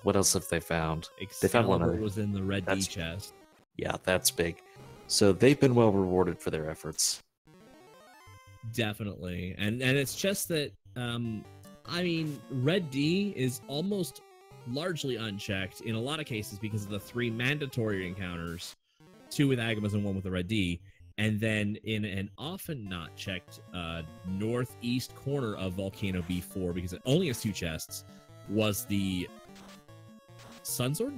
what else have they found? They found one other. Was in the red D chest. Yeah, that's big. So they've been well rewarded for their efforts. Definitely, and it's just that I mean, red D is almost largely unchecked in a lot of cases because of the 3 mandatory encounters, 2 with Agamas and 1 with the red D, and then in an often not checked northeast corner of Volcano B4, because it only has 2 chests, was the Sun Sword.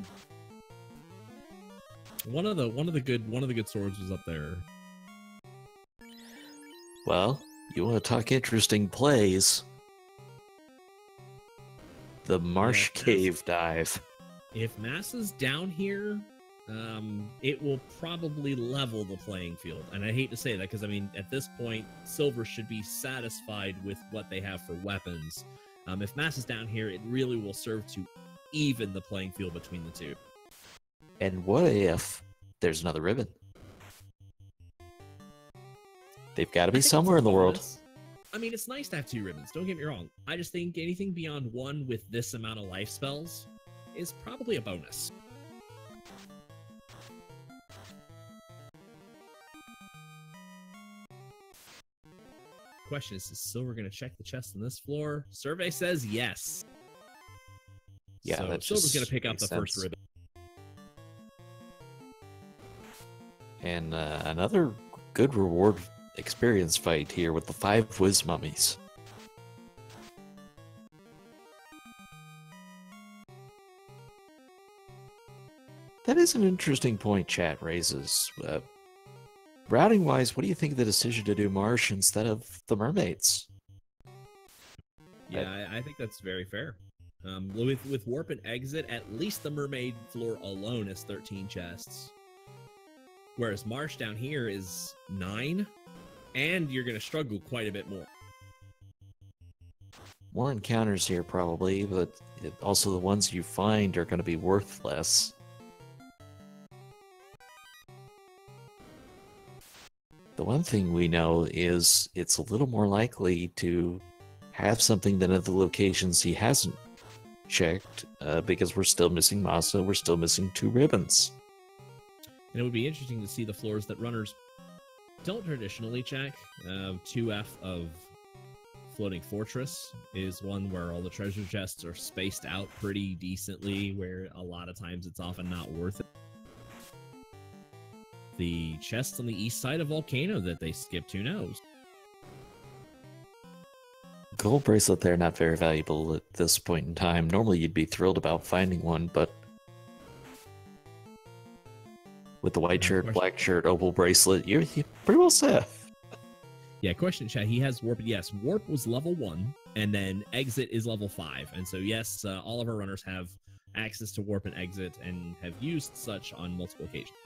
One of the good swords was up there. Well, you want to talk interesting plays? The Marsh Cave dive. If Massa's down here, it will probably level the playing field. And I hate to say that because, I mean, at this point, Silver should be satisfied with what they have for weapons. If Massa's down here, it really will serve to even the playing field between the two. And what if there's another ribbon? They've got to be somewhere in the world. I mean, it's nice to have 2 ribbons, don't get me wrong. I just think anything beyond 1 with this amount of life spells is probably a bonus. Question is Silver going to check the chest on this floor? Survey says yes. Yeah, so that's Silver's going to pick up the first ribbon. And another good reward experience fight here with the 5 Whiz Mummies. That is an interesting point chat raises. Routing-wise, what do you think of the decision to do Marsh instead of the Mermaids? Yeah, I think that's very fair. With Warp and Exit, at least the Mermaid floor alone is 13 chests. Whereas Marsh down here is 9, and you're going to struggle quite a bit more. More encounters here probably, but also the ones you find are going to be worth less. The one thing we know is it's a little more likely to have something than at the locations he hasn't checked, because we're still missing Masa, we're still missing 2 ribbons. And it would be interesting to see the floors that runners don't traditionally check. 2F of Floating Fortress is one where all the treasure chests are spaced out pretty decently, where a lot of times it's often not worth it. The chests on the east side of Volcano that they skipped, who knows? Gold bracelet there, not very valuable at this point in time. Normally you'd be thrilled about finding one, but with the white shirt, black shirt, opal bracelet, you're pretty well set. Yeah, question chat. He has Warp. Yes, Warp was level 1, and then Exit is level 5. And so, yes, all of our runners have access to Warp and Exit and have used such on multiple occasions.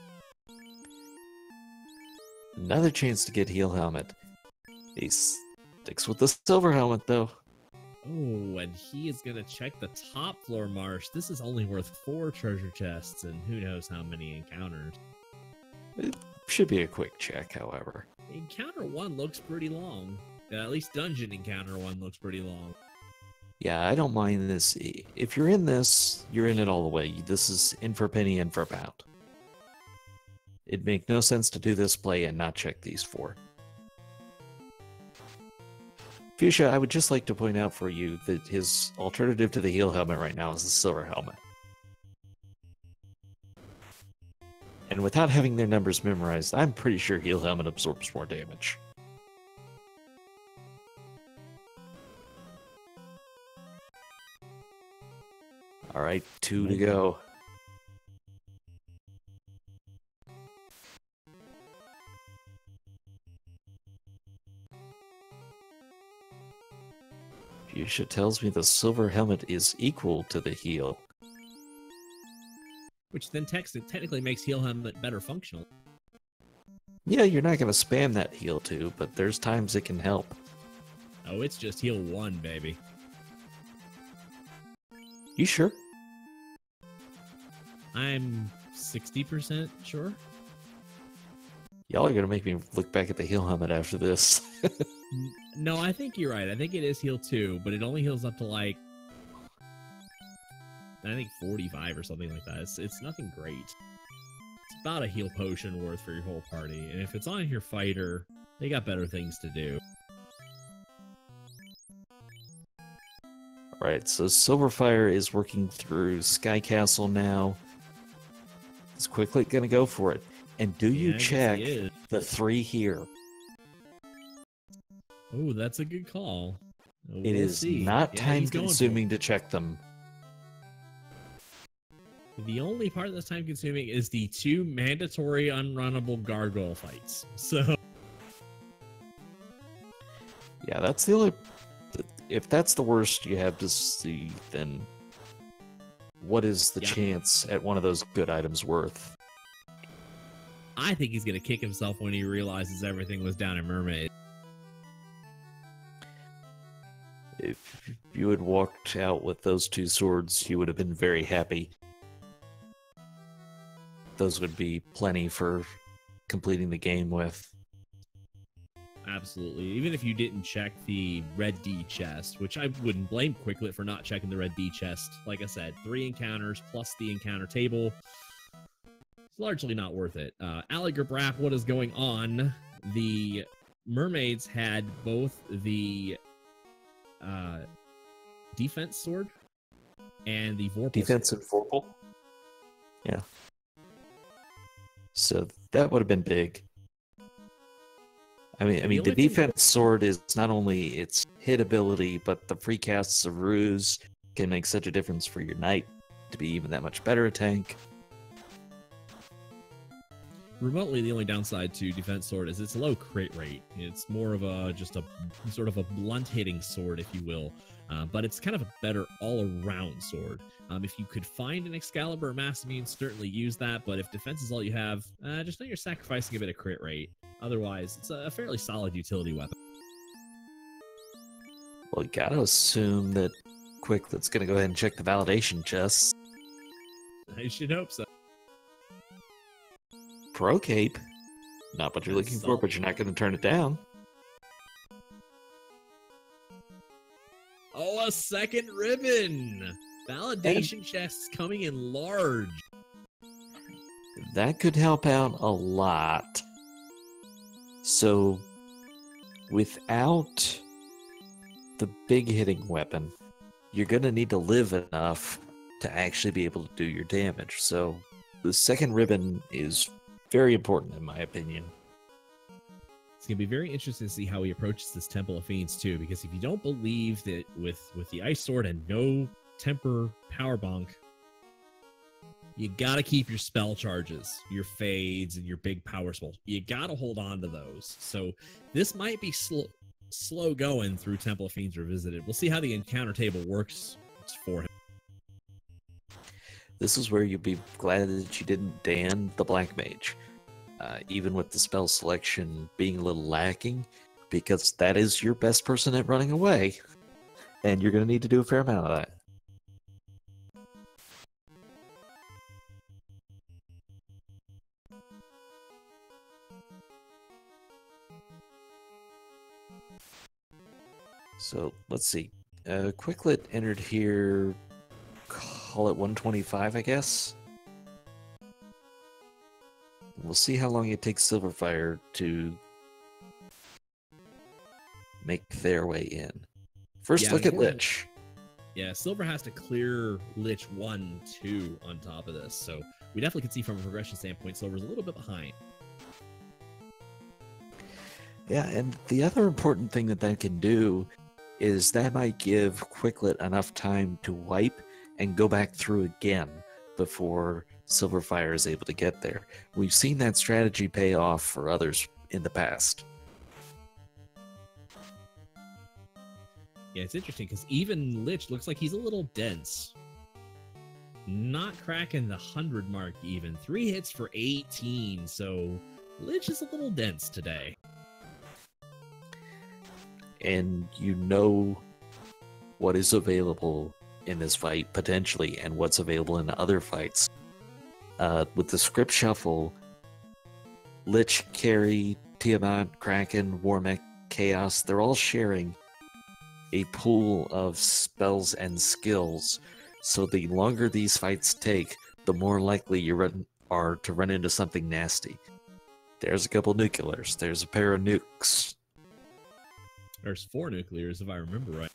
Another chance to get Heal Helmet. He sticks with the Silver Helmet, though. Oh, and he is going to check the top floor Marsh. This is only worth 4 treasure chests, and who knows how many encounters. It should be a quick check, however. Encounter 1 looks pretty long. At least Dungeon Encounter 1 looks pretty long. Yeah, I don't mind this. If you're in this, you're in it all the way. This is in for penny, in for pound. It'd make no sense to do this play and not check these 4. Fuchsia, I would just like to point out for you that his alternative to the Heal Helmet right now is the Silver Helmet. And without having their numbers memorized, I'm pretty sure Heal Helmet absorbs more damage. Alright, 2 to go. Fuchsia tells me the Silver Helmet is equal to the heal. which then technically makes Heal Helmet better functional. Yeah, you're not going to spam that heal too, but there's times it can help. Oh, it's just heal 1, baby. You sure? I'm 60% sure. Y'all are going to make me look back at the heal helmet after this. No, I think you're right. I think it is heal 2, but it only heals up to like, I think 45 or something like that. It's nothing great. It's about a heal potion worth for your whole party, and if it's on your fighter, they got better things to do. Alright, so Sylverfyre is working through Sky Castle now. Is Quicklit going to go for it? And do you check the 3 here? Oh, that's a good call. It is not time-consuming to check them. The only part that's time-consuming is the 2 mandatory unrunnable gargoyle fights. So, yeah, that's the only... If that's the worst you have to see, then what is the chance at one of those good items worth? I think he's going to kick himself when he realizes everything was down in Mermaid. If you had walked out with those 2 swords, you would have been very happy. Those would be plenty for completing the game with. Absolutely. Even if you didn't check the red D chest, which I wouldn't blame Quicklit for not checking the red D chest. Like I said, 3 encounters plus the encounter table. It's largely not worth it. Alliger Brap, what is going on? The mermaids had both the defense sword and the Vorpal defensive Vorpal? Yeah. So that would have been big. I mean, the defense sword is not only its hit ability, but the free casts of Ruse can make such a difference for your knight to be even that much better a tank. Remotely, the only downside to defense sword is its low crit rate. It's more of a just a sort of a blunt hitting sword, if you will, but it's kind of a better all-around sword. If you could find an Excalibur or Mass Immune, certainly use that, but if defense is all you have, just know you're sacrificing a bit of crit rate. Otherwise, it's a fairly solid utility weapon. Well, you gotta assume that Quicklit's gonna go ahead and check the validation chests. I should hope so. Pro cape. Not what you're looking for, but you're not gonna turn it down. Oh, a second ribbon! Validation chests coming in large. That could help out a lot. So, without the big hitting weapon, you're going to need to live enough to actually be able to do your damage. So, the second ribbon is very important in my opinion. It's going to be very interesting to see how he approaches this Temple of Fiends too, because if you don't believe that with the Ice Sword and no Temper Power Bonk, you gotta keep your spell charges, your fades, and your big power spells. You gotta hold on to those. So this might be slow going through Temple of Fiends Revisited. We'll see how the encounter table works for him. This is where you'll be glad that you didn't Dan the Black Mage. Even with the spell selection being a little lacking, because that is your best person at running away. And you're going to need to do a fair amount of that. So, let's see. Quicklit entered here, call it 125, I guess. We'll see how long it takes Sylverfyre to make their way in. First, look at Lich. Yeah, Silver has to clear Lich 1, 2 on top of this. So we definitely can see from a progression standpoint, Silver's a little bit behind. Yeah, and the other important thing that can do is that might give Quicklit enough time to wipe and go back through again before Sylverfyre is able to get there. We've seen that strategy pay off for others in the past. Yeah, it's interesting because even Lich looks like he's a little dense. Not cracking the 100 mark even. 3 hits for 18, so Lich is a little dense today. And you know what is available in this fight, potentially, and what's available in other fights. With the script shuffle, Lich, Carry, Tiamat, Kraken, Warmech, Chaos, they're all sharing a pool of spells and skills. So the longer these fights take, the more likely you are to run into something nasty. There's a couple nuclears. There's a pair of nukes. There's 4 nuclears, if I remember right.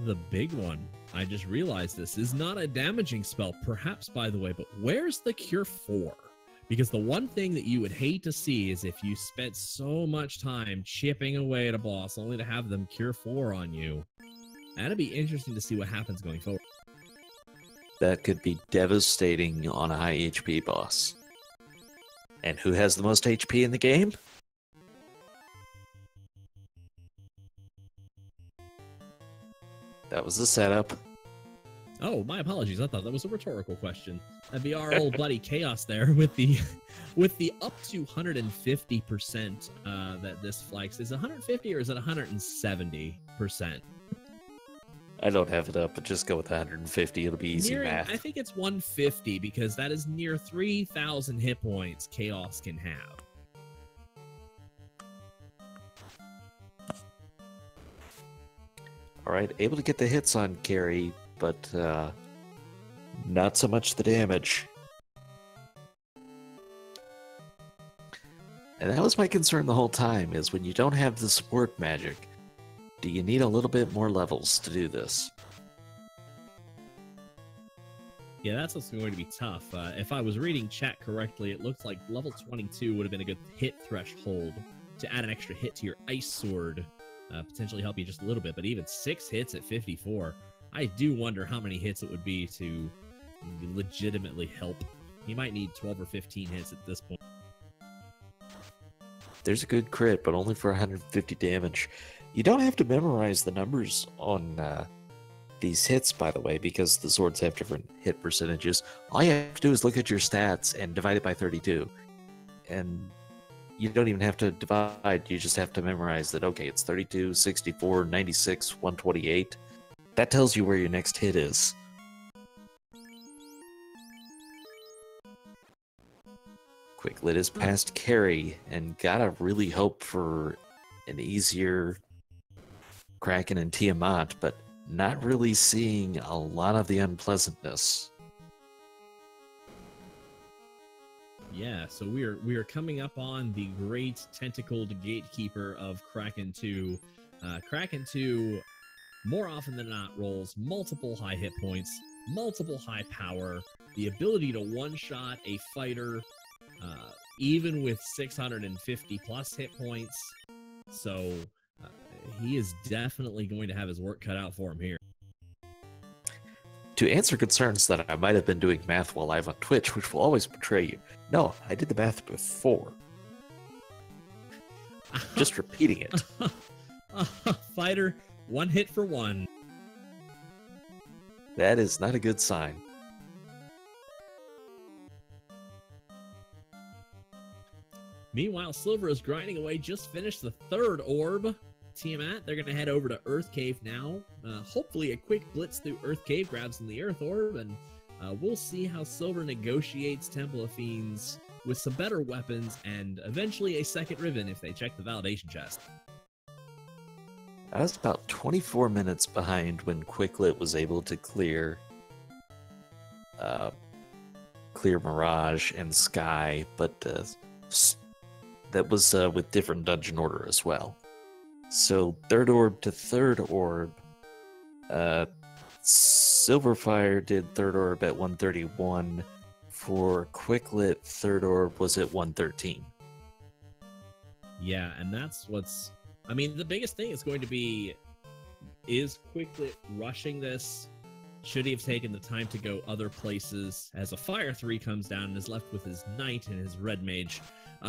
The big one, I just realized this, is not a damaging spell, perhaps, by the way, but where's the Cure 4? Because the one thing that you would hate to see is if you spent so much time chipping away at a boss only to have them Cure 4 on you. That'd be interesting to see what happens going forward. That could be devastating on a high HP boss. And who has the most HP in the game? That was the setup. Oh, my apologies. I thought that was a rhetorical question. That'd be our old buddy Chaos there with the up to 150% that this flex. Is it 150 or is it 170%? I don't have it up, but just go with 150. It'll be easy math. I think it's 150 because that is near 3,000 hit points Chaos can have. All right, able to get the hits on Carry, but not so much the damage. And that was my concern the whole time, is when you don't have the support magic, do you need a little bit more levels to do this? Yeah, that's what's going to be tough. If I was reading chat correctly, it looks like level 22 would have been a good hit threshold to add an extra hit to your Ice Sword. Potentially help you just a little bit, but even 6 hits at 54, I do wonder how many hits it would be to legitimately help. You might need 12 or 15 hits at this point. There's a good crit, but only for 150 damage. You don't have to memorize the numbers on these hits, by the way, because the swords have different hit percentages. All you have to do is look at your stats and divide it by 32. And you don't even have to divide, you just have to memorize that, okay, it's 32, 64, 96, 128. That tells you where your next hit is. Quicklit is past Carry, and gotta really hope for an easier Kraken and Tiamat, but not really seeing a lot of the unpleasantness. Yeah, so we are coming up on the great tentacled gatekeeper of Kraken 2. Kraken 2, more often than not, rolls multiple high hit points, multiple high power, the ability to one-shot a fighter, even with 650 plus hit points. So he is definitely going to have his work cut out for him here. To answer concerns that I might have been doing math while live on Twitch, which will always betray you. No, I did the math before. Just repeating it. Fighter, 1 hit for 1. That is not a good sign. Meanwhile, Silver is grinding away, just finished the 3rd orb. Tiamat, they're going to head over to Earth Cave now. Hopefully a quick blitz through Earth Cave grabs in the Earth Orb, and we'll see how Silver negotiates Temple of Fiends with some better weapons and eventually a second ribbon if they check the validation chest. I was about 24 minutes behind when Quicklit was able to clear Mirage and Sky, but that was with different dungeon order as well. So 3rd orb to 3rd orb, Sylverfyre did 3rd orb at 131. For Quicklit, 3rd orb was at 113. Yeah, and that's what's... I mean, the biggest thing is going to be, is Quicklit rushing this? Should he have taken the time to go other places? As a Fire 3 comes down and is left with his Knight and his Red Mage,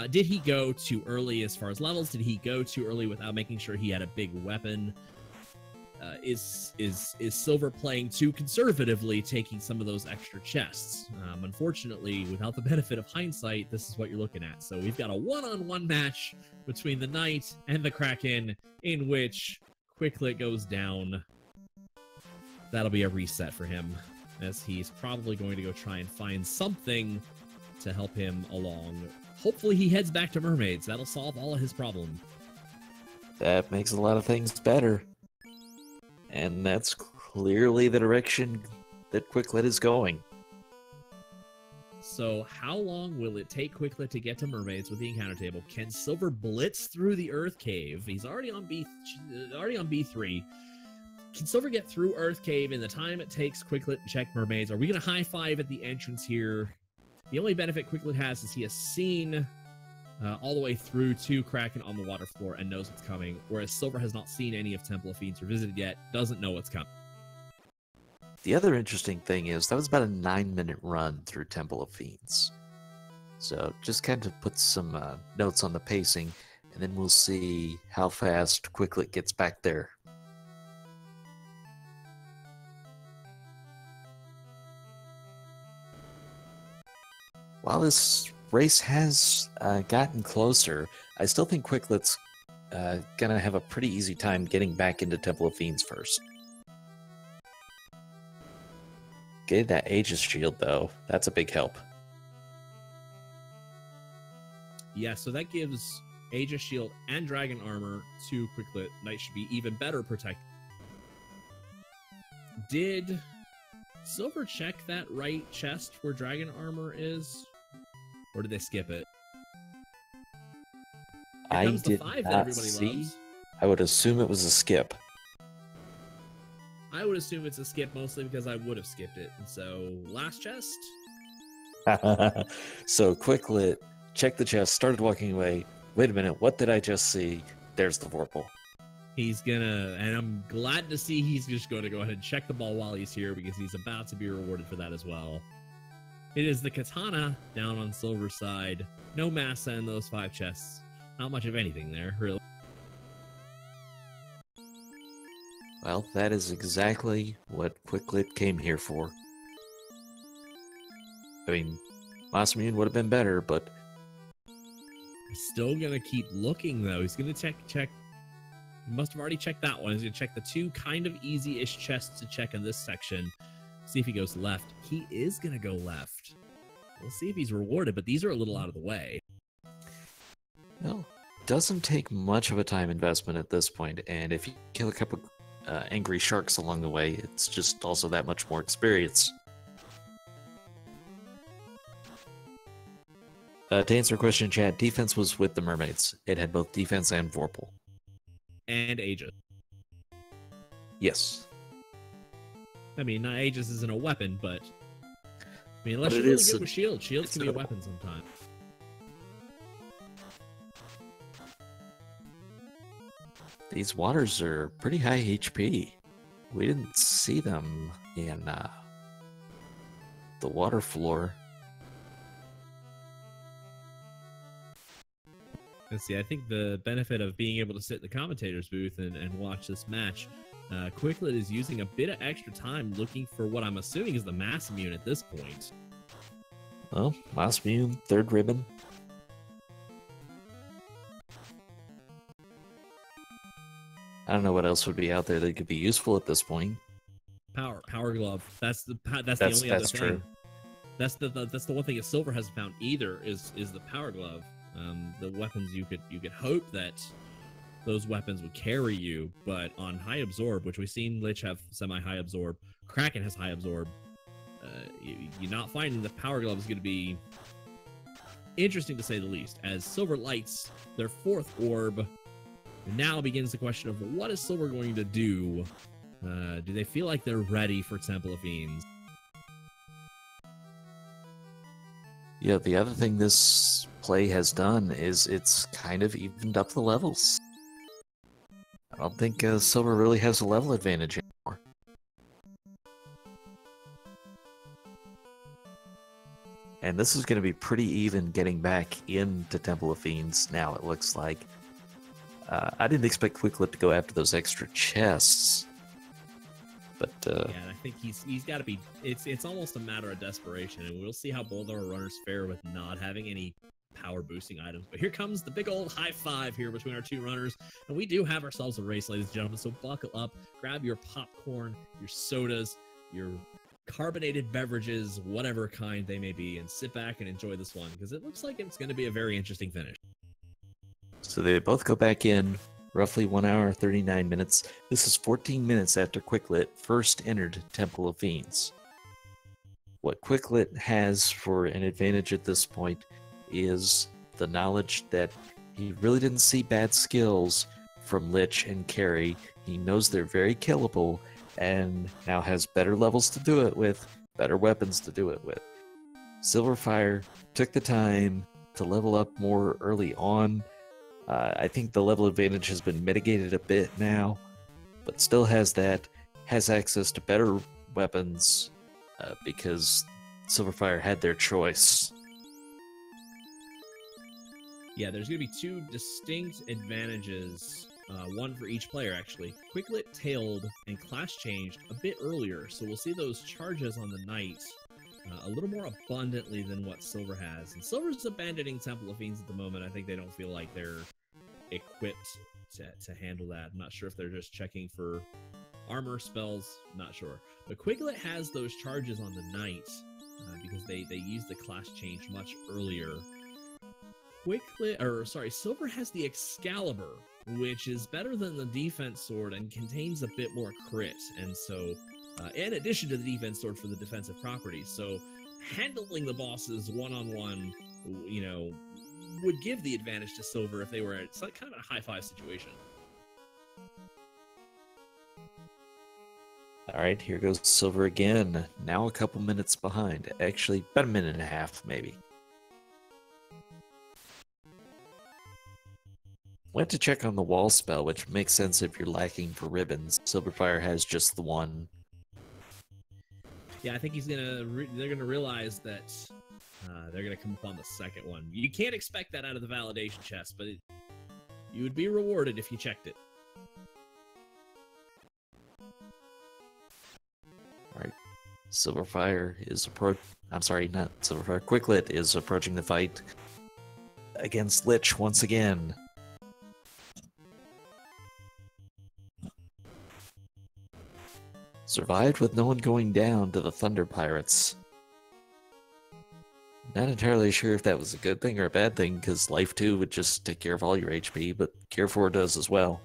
did he go too early as far as levels? Did he go too early without making sure he had a big weapon? is Silver playing too conservatively, taking some of those extra chests? Unfortunately, without the benefit of hindsight, this is what you're looking at. So we've got a one-on-one match between the Knight and the Kraken, in which Quicklit goes down. That'll be a reset for him, as he's probably going to go try and find something to help him along. Hopefully he heads back to mermaids. That'll solve all of his problems. That makes a lot of things better. And that's clearly the direction that Quicklit is going. So how long will it take Quicklit to get to mermaids with the encounter table? Can Silver blitz through the Earth Cave? He's already on B3. Can Silver get through Earth Cave in the time it takes Quicklit to check mermaids? Are we going to high five at the entrance here? The only benefit Quicklit has is he has seen all the way through to Kraken on the water floor and knows what's coming, whereas Silver has not seen any of Temple of Fiends or visited yet, doesn't know what's coming. The other interesting thing is that was about a 9-minute run through Temple of Fiends. So just kind of put some notes on the pacing, and then we'll see how fast Quicklit gets back there. While this race has gotten closer, I still think Quicklit's gonna have a pretty easy time getting back into Temple of Fiends first. Getting that Aegis shield, though, that's a big help. Yeah, so that gives Aegis shield and dragon armor to Quicklit. Knight should be even better protected. Did Silver check that right chest where dragon armor is? Or did they skip it? I did not see. Loves. I would assume it was a skip. I would assume it's a skip mostly because I would have skipped it. And so, last chest? So Quicklit checked the chest, started walking away. Wait a minute, what did I just see? There's the Vorpal. He's gonna, and I'm glad to see he's just going to go ahead and check the ball while he's here because he's about to be rewarded for that as well. It is the Katana down on Silver's side. No Massa in those 5 chests. Not much of anything there, really. Well, that is exactly what Quicklit came here for. I mean, Last Immune would have been better, but... He's still gonna keep looking, though. He's gonna check. He must have already checked that one. He's gonna check the 2 kind of easy-ish chests to check in this section. See if he goes left. He is gonna go left. We'll see if he's rewarded, but these are a little out of the way. Well, doesn't take much of a time investment at this point, and if you kill a couple angry sharks along the way, it's just also that much more experience. To answer a question in chat, defense was with the mermaids. It had both defense and Vorpal. And Aegis. Yes. I mean, not Aegis isn't a weapon, but... I mean, unless But you're really good with shields. Shields can be a notable. weapon sometimes. These waters are pretty high HP. We didn't see them in the water floor. Let's see, I think the benefit of being able to sit in the commentator's booth and watch this match, Quicklit is using a bit of extra time looking for what I'm assuming is the mass immune at this point. Well, Last Immune, 3rd ribbon. I don't know what else would be out there that could be useful at this point. Power glove. That's the only other thing. True. That's the one thing that Silver hasn't found either is the power glove. The weapons you could hope that those weapons would carry you, but on high absorb, which we've seen Lich have semi-high absorb, Kraken has high absorb. You're not finding the power glove is going to be interesting to say the least. As Silver lights their 4th orb, now begins the question of what is Silver going to do? Do they feel like they're ready for Temple of Fiends? Yeah, the other thing this play has done is it's kind of evened up the levels. I don't think Silver really has a level advantage anymore. And this is going to be pretty even getting back into Temple of Fiends now, it looks like. I didn't expect Quicklit to go after those extra chests, But yeah, and I think he's got to be. It's almost a matter of desperation, and we'll see how both our runners fare with not having any power boosting items. But here comes the big old high five here between our two runners, and we do have ourselves a race, ladies and gentlemen. So buckle up, grab your popcorn, your sodas, your carbonated beverages, whatever kind they may be, and sit back and enjoy this one because it looks like it's going to be a very interesting finish. So they both go back in. Roughly 1 hour, 39 minutes. This is 14 minutes after Quicklit first entered Temple of Fiends. What Quicklit has for an advantage at this point is the knowledge that he really didn't see bad skills from Lich and Carry. He knows they're very killable and now has better levels to do it with, better weapons to do it with. Sylverfyre took the time to level up more early on. I think the level advantage has been mitigated a bit now, but still has access to better weapons because Sylverfyre had their choice. Yeah, there's going to be two distinct advantages, one for each player, actually. Quicklit tailed and class changed a bit earlier, so we'll see those charges on the knight a little more abundantly than what Silver has. And Silver's abandoning Temple of Fiends at the moment. I think they don't feel like they're equipped to handle that. I'm not sure if they're just checking for armor spells. Not sure. But Quicklit has those charges on the knight because they use the class change much earlier. Silver has the Excalibur, which is better than the defense sword and contains a bit more crit. And so in addition to the defense sword for the defensive properties. So handling the bosses one-on-one, would give the advantage to Silver if they were at kind of a high-five situation. All right, here goes Silver again. Now a couple minutes behind. Actually, about a minute and a half, maybe. Went to check on the wall spell, which makes sense if you're lacking for ribbons. Sylverfyre has just the one. Yeah, I think they're gonna realize that they're gonna come up on the second one. You can't expect that out of the validation chest, but you would be rewarded if you checked it. All right, Quicklit is approaching the fight against Lich once again. Survived with no one going down to the Thunder Pirates. Not entirely sure if that was a good thing or a bad thing, because Life 2 would just take care of all your HP, but Cure 4 does as well.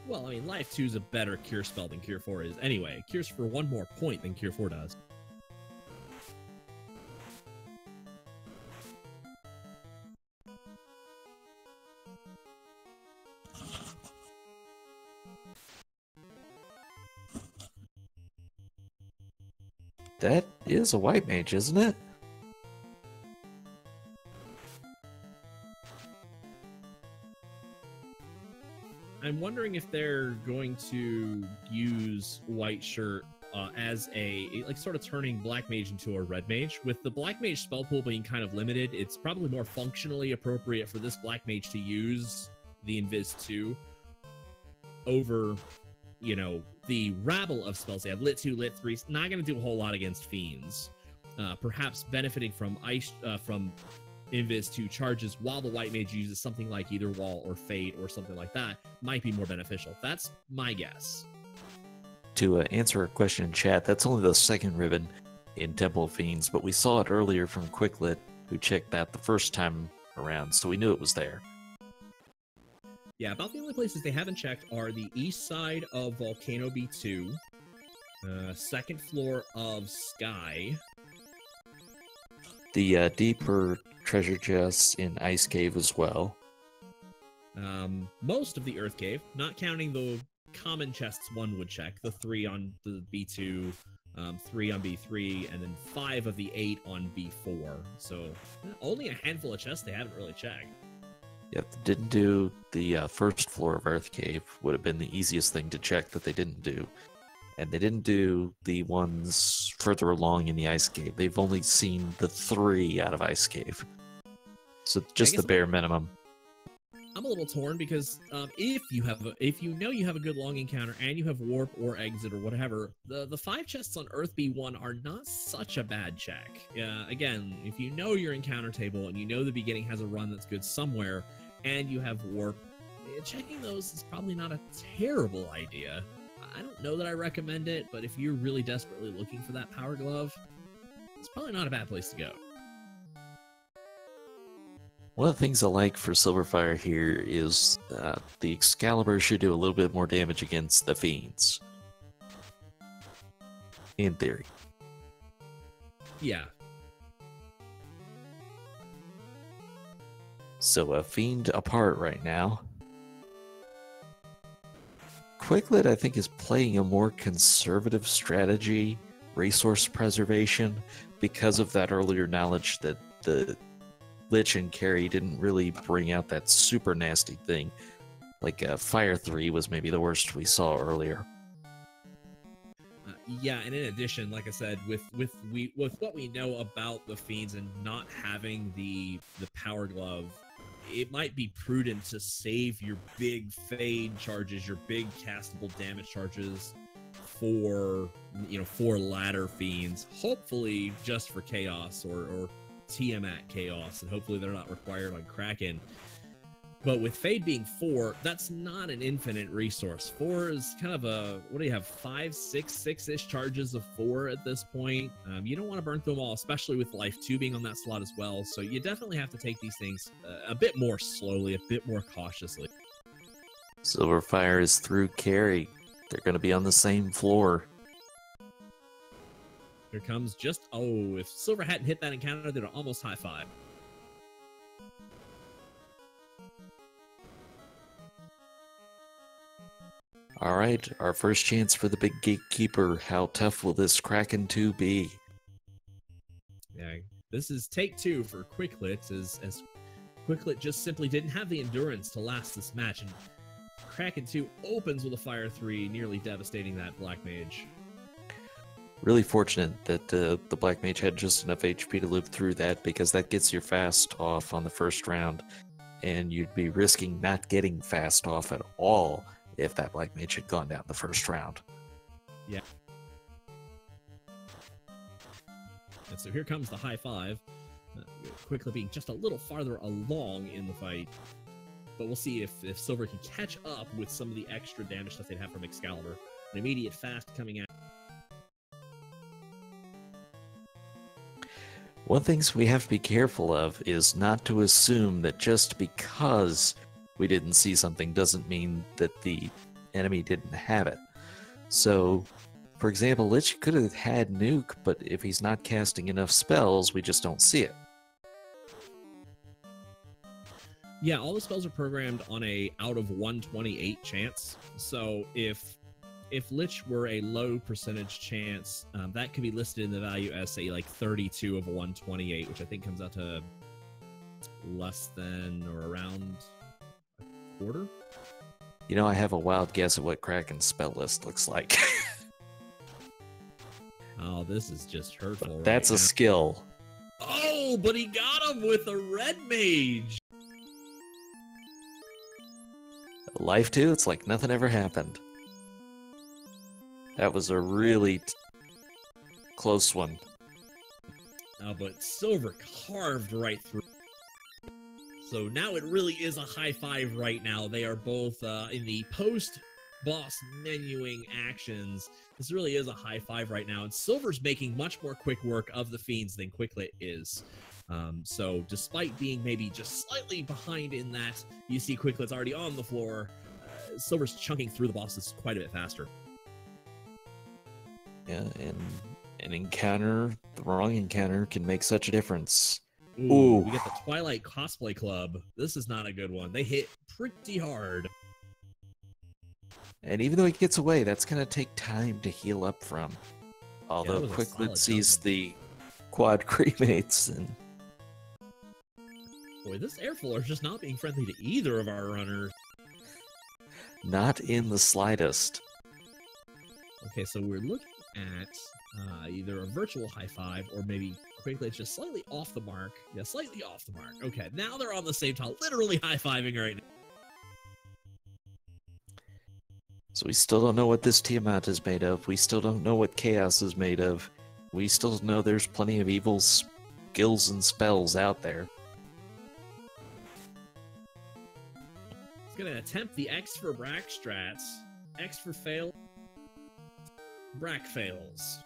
Well, I mean, Life 2 is a better cure spell than Cure 4 is anyway. It cures for one more point than Cure 4 does. That is a white mage, isn't it? I'm wondering if they're going to use White Shirt as sort of turning Black Mage into a Red Mage. With the Black Mage spell pool being kind of limited, it's probably more functionally appropriate for this Black Mage to use the Invis 2 over, the rabble of spells they have. Lit 2, Lit 3, not going to do a whole lot against Fiends. Perhaps benefiting from Invis 2 charges while the White Mage uses something like either Wall or Fate or something like that might be more beneficial. That's my guess. To answer a question in chat, that's only the second ribbon in Temple of Fiends, but we saw it earlier from Quicklit, who checked that the first time around, so we knew it was there. Yeah, about the only places they haven't checked are the east side of Volcano B2, second floor of Sky. The deeper treasure chests in Ice Cave as well. Most of the Earth Cave, not counting the common chests one would check, the 3 on the B2, 3 on B3, and then 5 of the 8 on B4. So only a handful of chests they haven't really checked. Yep, didn't do the first floor of Earth Cave. Would have been the easiest thing to check that they didn't do. And they didn't do the ones further along in the Ice Cave. They've only seen the 3 out of Ice Cave. So just the bare minimum. I'm a little torn because if you know you have a good long encounter and you have warp or exit or whatever, the 5 chests on Earth B1 are not such a bad check. Again, if you know your encounter table and you know the beginning has a run that's good somewhere, and you have warp, checking those is probably not a terrible idea. I don't know that I recommend it, but if you're really desperately looking for that power glove, it's probably not a bad place to go. One of the things I like for Sylverfyre here is the Excalibur should do a little bit more damage against the Fiends. In theory. Yeah. So a Fiend apart right now. Quicklit, I think, is playing a more conservative strategy, resource preservation, because of that earlier knowledge that the Lich and Carry didn't really bring out that super nasty thing. Like Fire 3 was maybe the worst we saw earlier. Yeah, and in addition, like I said, with what we know about the Fiends and not having the Power Glove, it might be prudent to save your big fade charges, your big castable damage charges for ladder Fiends. Hopefully just for Chaos or Tiamat Chaos, and hopefully they're not required on Kraken. But with Fade being 4, that's not an infinite resource. 4 is kind of a, what do you have, 5, 6-ish charges of 4 at this point. You don't want to burn through them all, especially with Life 2 being on that slot as well. So you definitely have to take these things a bit more slowly, a bit more cautiously. Sylverfyre is through Carry. They're going to be on the same floor. Here comes if Silver hadn't hit that encounter, they'd almost high five. All right, our first chance for the big gatekeeper. How tough will this Kraken 2 be? Yeah, this is take 2 for Quicklit, as Quicklit just simply didn't have the endurance to last this match, and Kraken 2 opens with a Fire 3, nearly devastating that Black Mage. Really fortunate that the Black Mage had just enough HP to live through that, because that gets your fast off on the first round, and you'd be risking not getting fast off at all if that Black Mage had gone down the first round. Yeah. And so here comes the high five, Quickly being just a little farther along in the fight. But we'll see if Silver can catch up with some of the extra damage that they'd have from Excalibur. An immediate fast coming out. One thing we have to be careful of is not to assume that just because we didn't see something doesn't mean that the enemy didn't have it. So, for example, Lich could have had Nuke, but if he's not casting enough spells, we just don't see it. Yeah, all the spells are programmed on a out of 128 chance. So if Lich were a low percentage chance, that could be listed in the value as, say, like 32 of a 128, which I think comes out to less than or around a quarter. You know, I have a wild guess at what Kraken's spell list looks like. Oh, this is just hurtful. That's a skill. Oh, but he got him with a Red Mage. Life 2, it's like nothing ever happened. That was a really close one. Oh, but Silver carved right through. So now it really is a high five right now. They are both in the post-boss menuing actions. This really is a high five right now. And Silver's making much more quick work of the Fiends than Quicklit is. So despite being maybe just slightly behind in that, you see Quicklit's already on the floor. Silver's chunking through the bosses quite a bit faster. Yeah, and an encounter, the wrong encounter, can make such a difference. Ooh, we get the Twilight Cosplay Club. This is not a good one. They hit pretty hard. And even though he gets away, that's going to take time to heal up from. Although yeah, Quicklit sees the quad cremates and... Boy, this Airfloor is just not being friendly to either of our runners. Not in the slightest. Okay, so we're looking at either a virtual high five or maybe Quicklit just slightly off the mark. Yeah, slightly off the mark. Okay, now they're on the same time, literally high-fiving right now. So we still don't know what this Tiamat is made of. We still don't know what Chaos is made of. We still know there's plenty of evil skills and spells out there. It's gonna attempt the X for Brack strats. X for fail. Brack fails.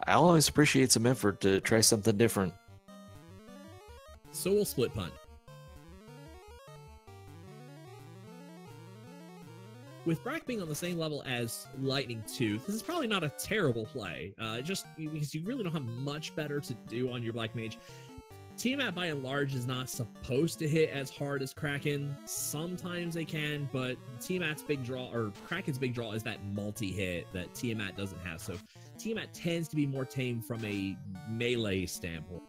I always appreciate some effort to try something different. So we'll split punt. With Brack being on the same level as Lightning Tooth, this is probably not a terrible play. Just because you really don't have much better to do on your Black Mage. Tiamat, by and large, is not supposed to hit as hard as Kraken. Sometimes they can, but Tiamat's big draw, or Kraken's big draw, is that multi-hit that Tiamat doesn't have. So Tiamat tends to be more tame from a melee standpoint.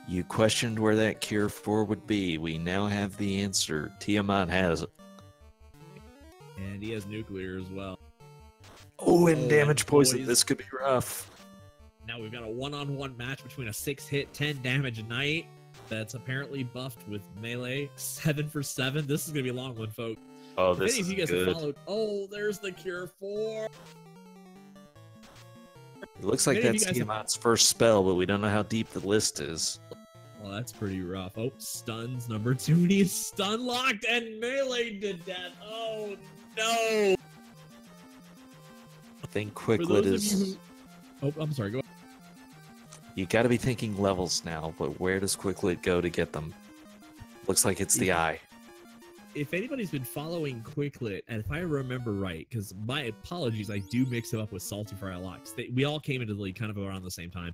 You questioned where that Cure 4 would be. We now have the answer. Tiamat has it. And he has nuclear as well. Oh, and damage poison. Boys. This could be rough. Now we've got a one-on-one match between a 6-hit, 10 damage knight that's apparently buffed with melee. 7 for 7. This is going to be a long one, folks. Oh, if this any is of you guys good. have followed, oh, there's the Cure 4. It looks like that's Tiamat's first spell, but we don't know how deep the list is. Well, that's pretty rough. Oh, stuns number 2. He's stun locked and melee to death. Oh, no. I think Quicklit is... Oh, I'm sorry. Go ahead. You got to be thinking levels now, but where does Quicklit go to get them? Looks like it's the eye. If anybody's been following Quicklit, and if I remember right, because my apologies, I do mix him up with Sylverfyre a lot. We all came into the league kind of around the same time.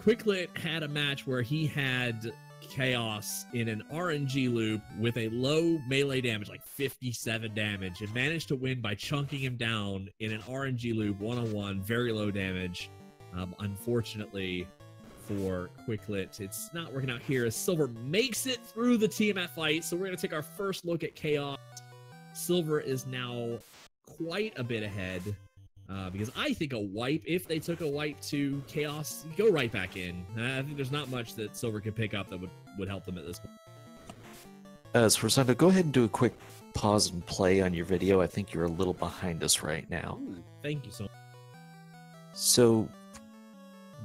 Quicklit had a match where he had Chaos in an RNG loop with a low melee damage, like 57 damage, and managed to win by chunking him down in an RNG loop, one-on-one, very low damage. Unfortunately for Quicklit, it's not working out here as Silver makes it through the Tiamat fight. So we're going to take our first look at Chaos. Silver is now quite a bit ahead because I think a wipe, if they took a wipe to Chaos, go right back in. I think there's not much that Silver could pick up that would help them at this point. Swarzando, go ahead and do a quick pause and play on your video. I think you're a little behind us right now. Ooh, thank you so much. So,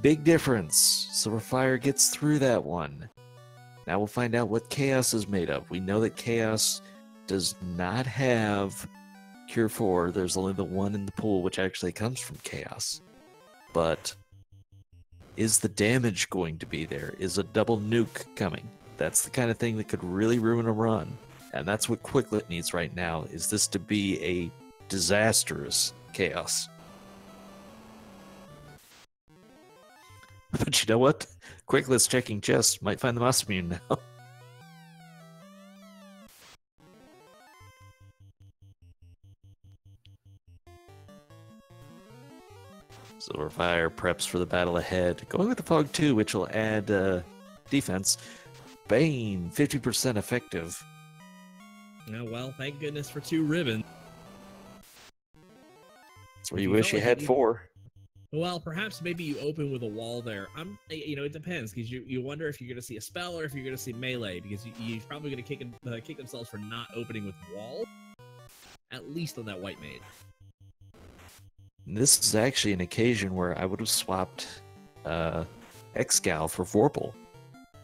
big difference. Sylverfyre gets through that one. Now we'll find out what Chaos is made of. We know that Chaos does not have Cure 4. There's only the one in the pool, which actually comes from Chaos. But is the damage going to be there? Is a double nuke coming? That's the kind of thing that could really ruin a run. And that's what Quicklit needs right now, is this to be a disastrous Chaos. But you know what? Quicklet's checking chests. Might find the mouse immune now. Sylverfyre preps for the battle ahead. Going with the Fog 2, which will add defense. Bane, 50% effective. Oh, well, thank goodness for 2 ribbons. That's where you wish you had 4. Well, perhaps maybe you open with a wall there. It depends, because you wonder if you're going to see a spell or if you're going to see melee, because you're probably going to kick themselves for not opening with wall, at least on that white mage. This is actually an occasion where I would have swapped Excal for Vorpal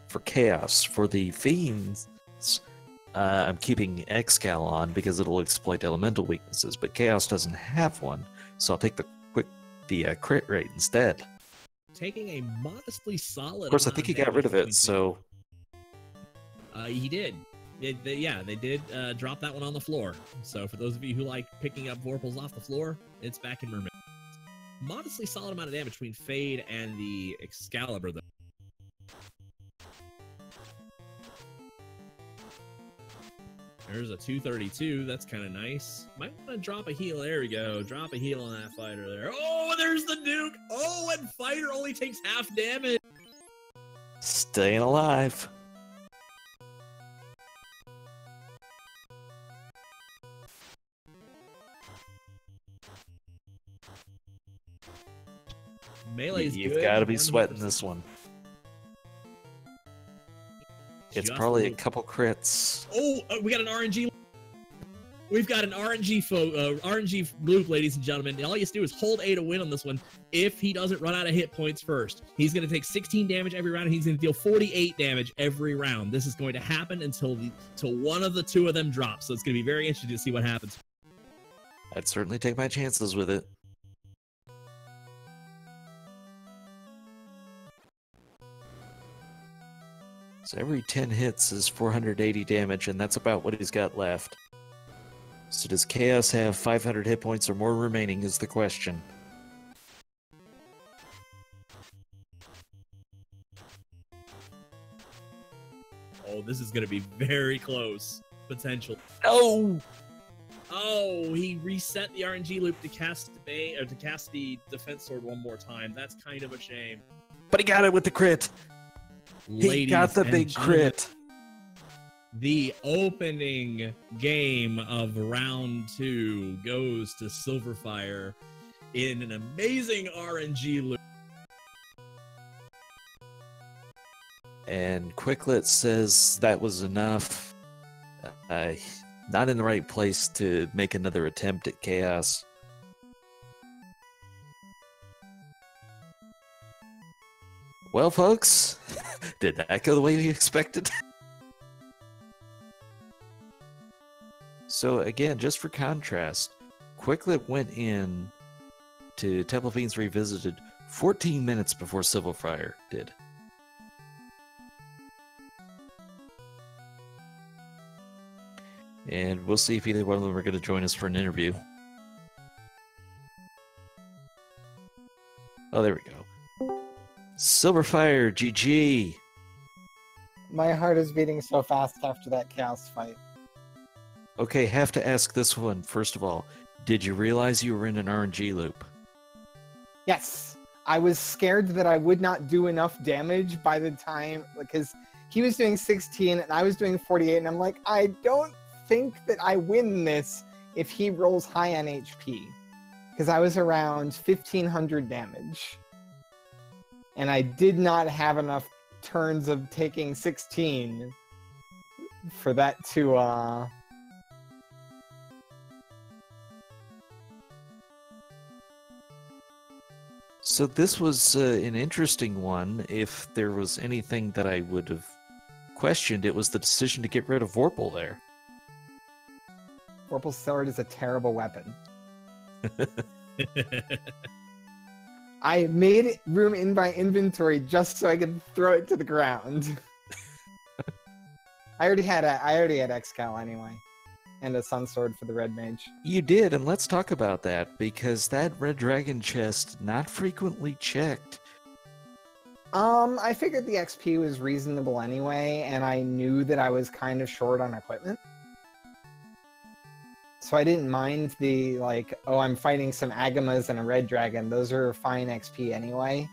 for Chaos. For the Fiends, I'm keeping Excal on because it'll exploit elemental weaknesses, but Chaos doesn't have one, so I'll take the crit rate instead. Taking a modestly solid. Of course, I think he got rid of it, so... He did. They did drop that one on the floor. So for those of you who like picking up Vorpals off the floor, it's back in Mermaid. Modestly solid amount of damage between Fade and the Excalibur, though. There's a 232. That's kind of nice. Might want to drop a heal. There we go. Drop a heal on that fighter there. Oh, there's the nuke. Oh, and fighter only takes half damage. Staying alive. Melee is You've good. got to be sweating this one. It's probably a couple crits. Oh, we got an RNG. We've got an RNG loop, ladies and gentlemen. All you have to do is hold A to win on this one. If he doesn't run out of hit points first, he's going to take 16 damage every round, and he's going to deal 48 damage every round. This is going to happen until one of the two of them drops. So it's going to be very interesting to see what happens. I'd certainly take my chances with it. So every 10 hits is 480 damage, and that's about what he's got left. So does Chaos have 500 hit points or more remaining is the question. Oh, this is going to be very close. Potential. No! Oh, he reset the RNG loop to cast the defense sword one more time. That's kind of a shame. But he got it with the crit. He got the big crit. The opening game of round 2 goes to Sylverfyre in an amazing RNG loop. And Quicklit says that was enough. Not in the right place to make another attempt at Chaos. Well, folks, did that go the way we expected? So again, just for contrast, Quicklit went in to Temple Fiends Revisited 14 minutes before Sylverfyre did. And we'll see if either one of them are going to join us for an interview. Oh, there we go. Sylverfyre, GG. My heart is beating so fast after that chaos fight. Okay, have to ask this one first of all. Did you realize you were in an RNG loop? Yes. I was scared that I would not do enough damage by the time, because he was doing 16 and I was doing 48, and I'm like, I don't think that I win this if he rolls high on HP. Because I was around 1500 damage. And I did not have enough turns of taking 16 for that to, So this was an interesting one. If there was anything that I would have questioned, it was the decision to get rid of Vorpal there. Vorpal's sword is a terrible weapon. I made room in my inventory just so I could throw it to the ground. I already had Excal anyway, and a Sun Sword for the Red Mage. You did, and let's talk about that, because that Red Dragon chest not frequently checked. I figured the XP was reasonable anyway, and I knew that I was kind of short on equipment. So I didn't mind the, like, oh, I'm fighting some Agamas and a Red Dragon. Those are fine XP anyway.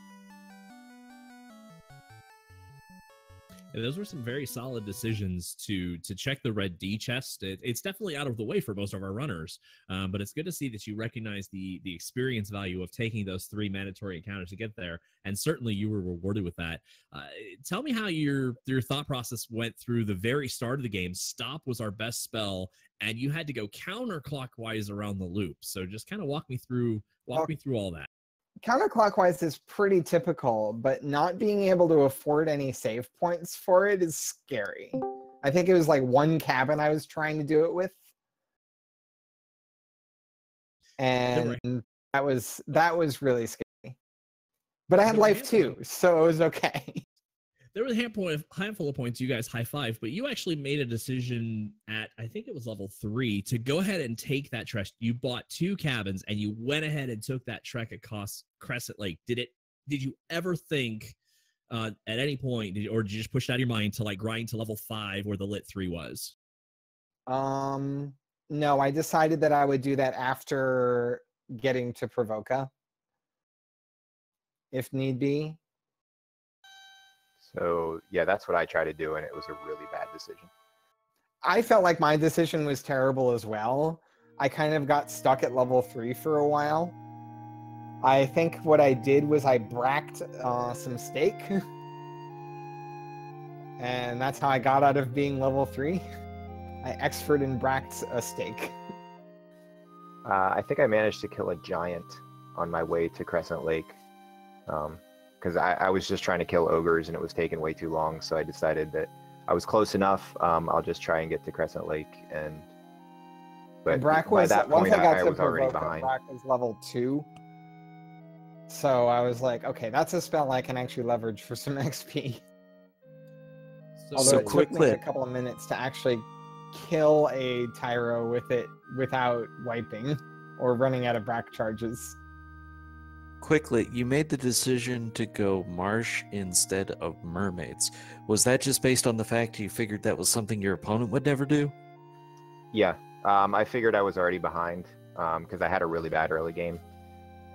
Yeah, those were some very solid decisions to check the red D chest. It's definitely out of the way for most of our runners, but it's good to see that you recognize the experience value of taking those 3 mandatory encounters to get there, and certainly you were rewarded with that. Tell me how your thought process went through the very start of the game. Stop was our best spell, and you had to go counterclockwise around the loop. So just kind of walk me through all that. Counterclockwise is pretty typical, but not being able to afford any save points for it is scary. I think it was like 1 cabin I was trying to do it with. And that was really scary. But I had life too, so it was okay. There was a handful of points you guys high-fived, but you actually made a decision at, I think it was level 3, to go ahead and take that trek. You bought 2 cabins, and you went ahead and took that trek across Crescent Lake. Did you ever think at any point, or did you just push it out of your mind to like grind to level 5 where the Lit 3 was? No, I decided that I would do that after getting to Provoca, if need be. So, yeah, that's what I tried to do, and it was a really bad decision. I felt like my decision was terrible as well. I kind of got stuck at level 3 for a while. I think what I did was I bracked some steak. And that's how I got out of being level 3. I expert in Brack's a stake. I think I managed to kill a giant on my way to Crescent Lake. Because I was just trying to kill ogres and it was taking way too long, so I decided that I was close enough. I'll just try and get to Crescent Lake. But Brack by was, that once point, I got I to was already Provoke, behind. Brack was level 2. So I was like, okay, that's a spell I can actually leverage for some XP. Although it took me a couple of minutes to actually kill a Tyro with it without wiping or running out of Brack charges. Quickly, you made the decision to go Marsh instead of Mermaids. Was that just based on the fact you figured that was something your opponent would never do? Yeah, I figured I was already behind because I had a really bad early game.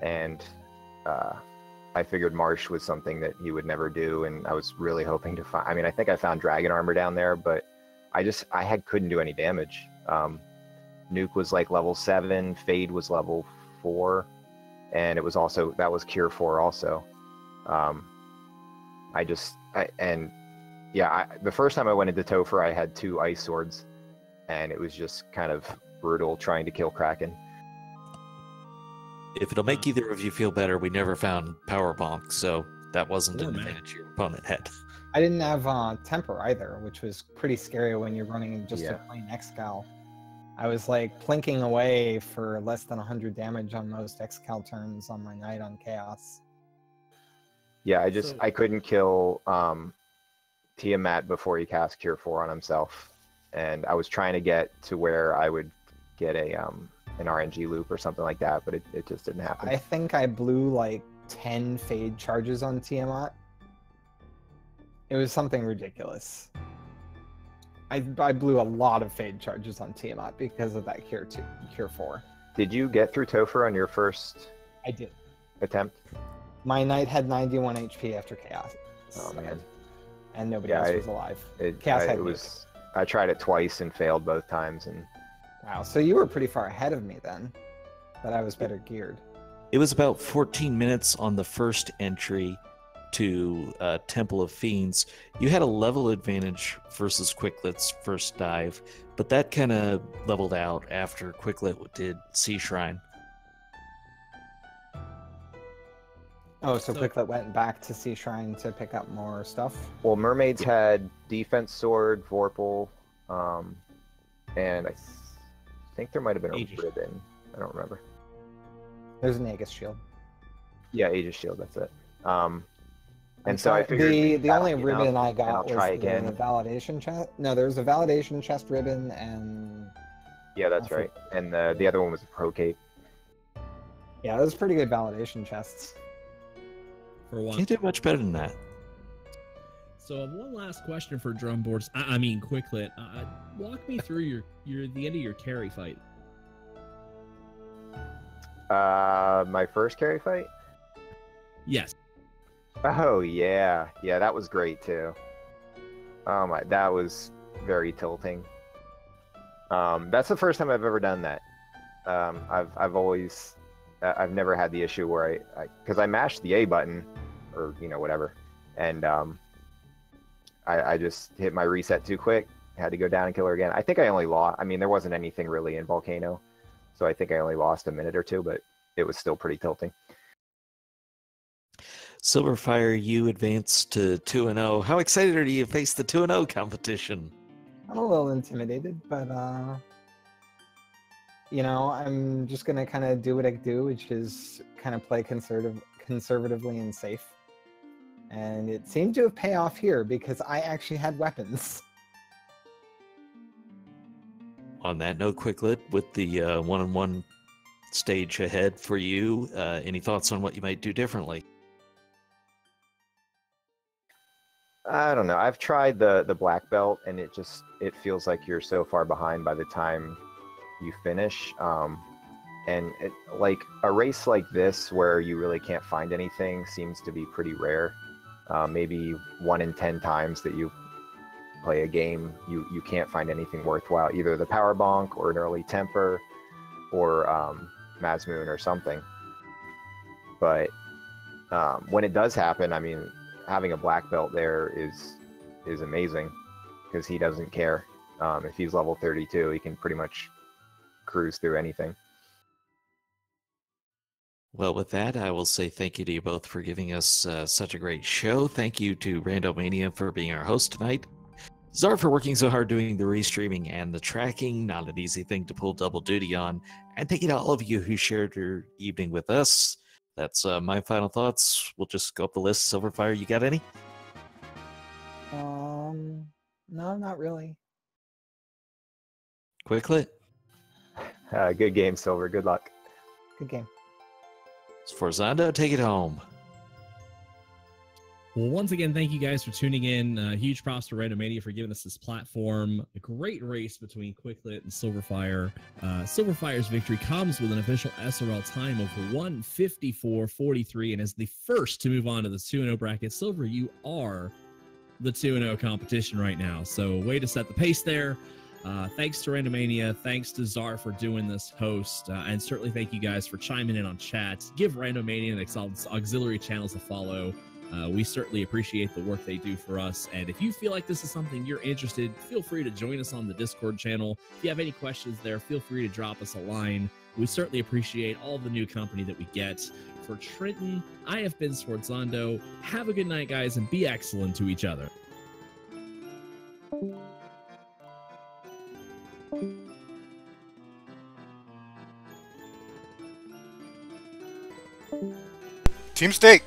And I figured Marsh was something that he would never do, and I was really hoping to find. I mean, I think I found Dragon Armor down there, but couldn't do any damage. Nuke was like level 7, Fade was level 4, and that was Cure 4 also. The first time I went into Topher, I had 2 ice swords, and it was just kind of brutal trying to kill Kraken. If it'll make either of you feel better, we never found Power Bonk, so that wasn't an advantage your opponent had. I didn't have Temper either, which was pretty scary when you're running just a plain X-Cal. I was like plinking away for less than 100 damage on most X-Cal turns on my Knight on Chaos. Yeah, I couldn't kill Tiamat before he cast Cure 4 on himself. And I was trying to get to where I would get an RNG loop or something like that, but it just didn't happen. I think I blew like 10 Fade charges on Tiamat. It was something ridiculous. I blew a lot of Fade charges on Tiamat because of that Cure 4. Did you get through Topher on your first I did. attempt? My Knight had 91 HP after Chaos. Oh, man. And nobody else was alive. I tried it twice and failed both times. And wow, so you were pretty far ahead of me then, but I was better geared. It was about 14 minutes on the first entry to Temple of Fiends. You had a level advantage versus Quicklit's first dive, but that kind of leveled out after Quicklit did Sea Shrine. Oh, so Quicklit went back to Sea Shrine to pick up more stuff? Well, Mermaids had Defense Sword, Vorpal, and I think there might have been a Ribbon. I don't remember. There's an Aegis Shield. Yeah, Aegis Shield, that's it. And so I figured the only ribbon I got was the validation chest. No, there was a validation chest ribbon and... Yeah, that's right. And the other one was a Pro Cape. Yeah, those pretty good validation chests. For one. Can't do much better than that. So one last question for drum boards. I mean Quicklit. Walk me through the end of your carry fight. My first carry fight? Yes. Oh yeah, that was great too. Oh my, that was very tilting. That's the first time I've ever done that. I've never had the issue where because I mashed the A button, or whatever, and I just hit my reset too quick. Had to go down and kill her again. I think I only lost. I mean, there wasn't anything really in Volcano, so I think I only lost a minute or two, but it was still pretty tilting. Sylverfyre, you advanced to 2-0. How excited are you to face the 2-0 competition? I'm a little intimidated, but I'm just gonna kind of do what I do, which is kind of play conservatively and safe. And it seemed to have paid off here because I actually had weapons. On that note, Quicklit, with the one-on-one stage ahead for you, any thoughts on what you might do differently? I don't know. I've tried the black belt, and it feels like you're so far behind by the time you finish. And like a race like this where you really can't find anything seems to be pretty rare. Maybe 1 in 10 times that you play a game, you can't find anything worthwhile, either the power bonk or an early temper or Mazmoon or something. But when it does happen, I mean, having a black belt there is amazing because he doesn't care. If he's level 32, he can pretty much cruise through anything. Well, with that, I will say thank you to you both for giving us such a great show. Thank you to Randomania for being our host tonight. Czar for working so hard doing the restreaming and the tracking. Not an easy thing to pull double duty on. And thank you to all of you who shared your evening with us. That's my final thoughts. We'll just go up the list. Sylverfyre, you got any? No, not really. Quicklit? Good game, Silver. Good luck. Good game. For Zondo, take it home. Well, once again, thank you guys for tuning in. Huge props to Randomizer for giving us this platform. A great race between Quicklit and Sylverfyre. Sylverfyre's victory comes with an official SRL time of 1:54.43, and as the first to move on to the 2-0 bracket, Silver, you are the 2-0 competition right now. So way to set the pace there. Thanks to Randomania, thanks to Czar for doing this host, and certainly thank you guys for chiming in on chat. Give Randomania and its auxiliary channels a follow. We certainly appreciate the work they do for us, and if you feel like this is something you're interested, feel free to join us on the Discord channel. If you have any questions there, feel free to drop us a line. We certainly appreciate all the new company that we get. For Trenton, I have been Swartzando. Have a good night, guys, and be excellent to each other. Team State.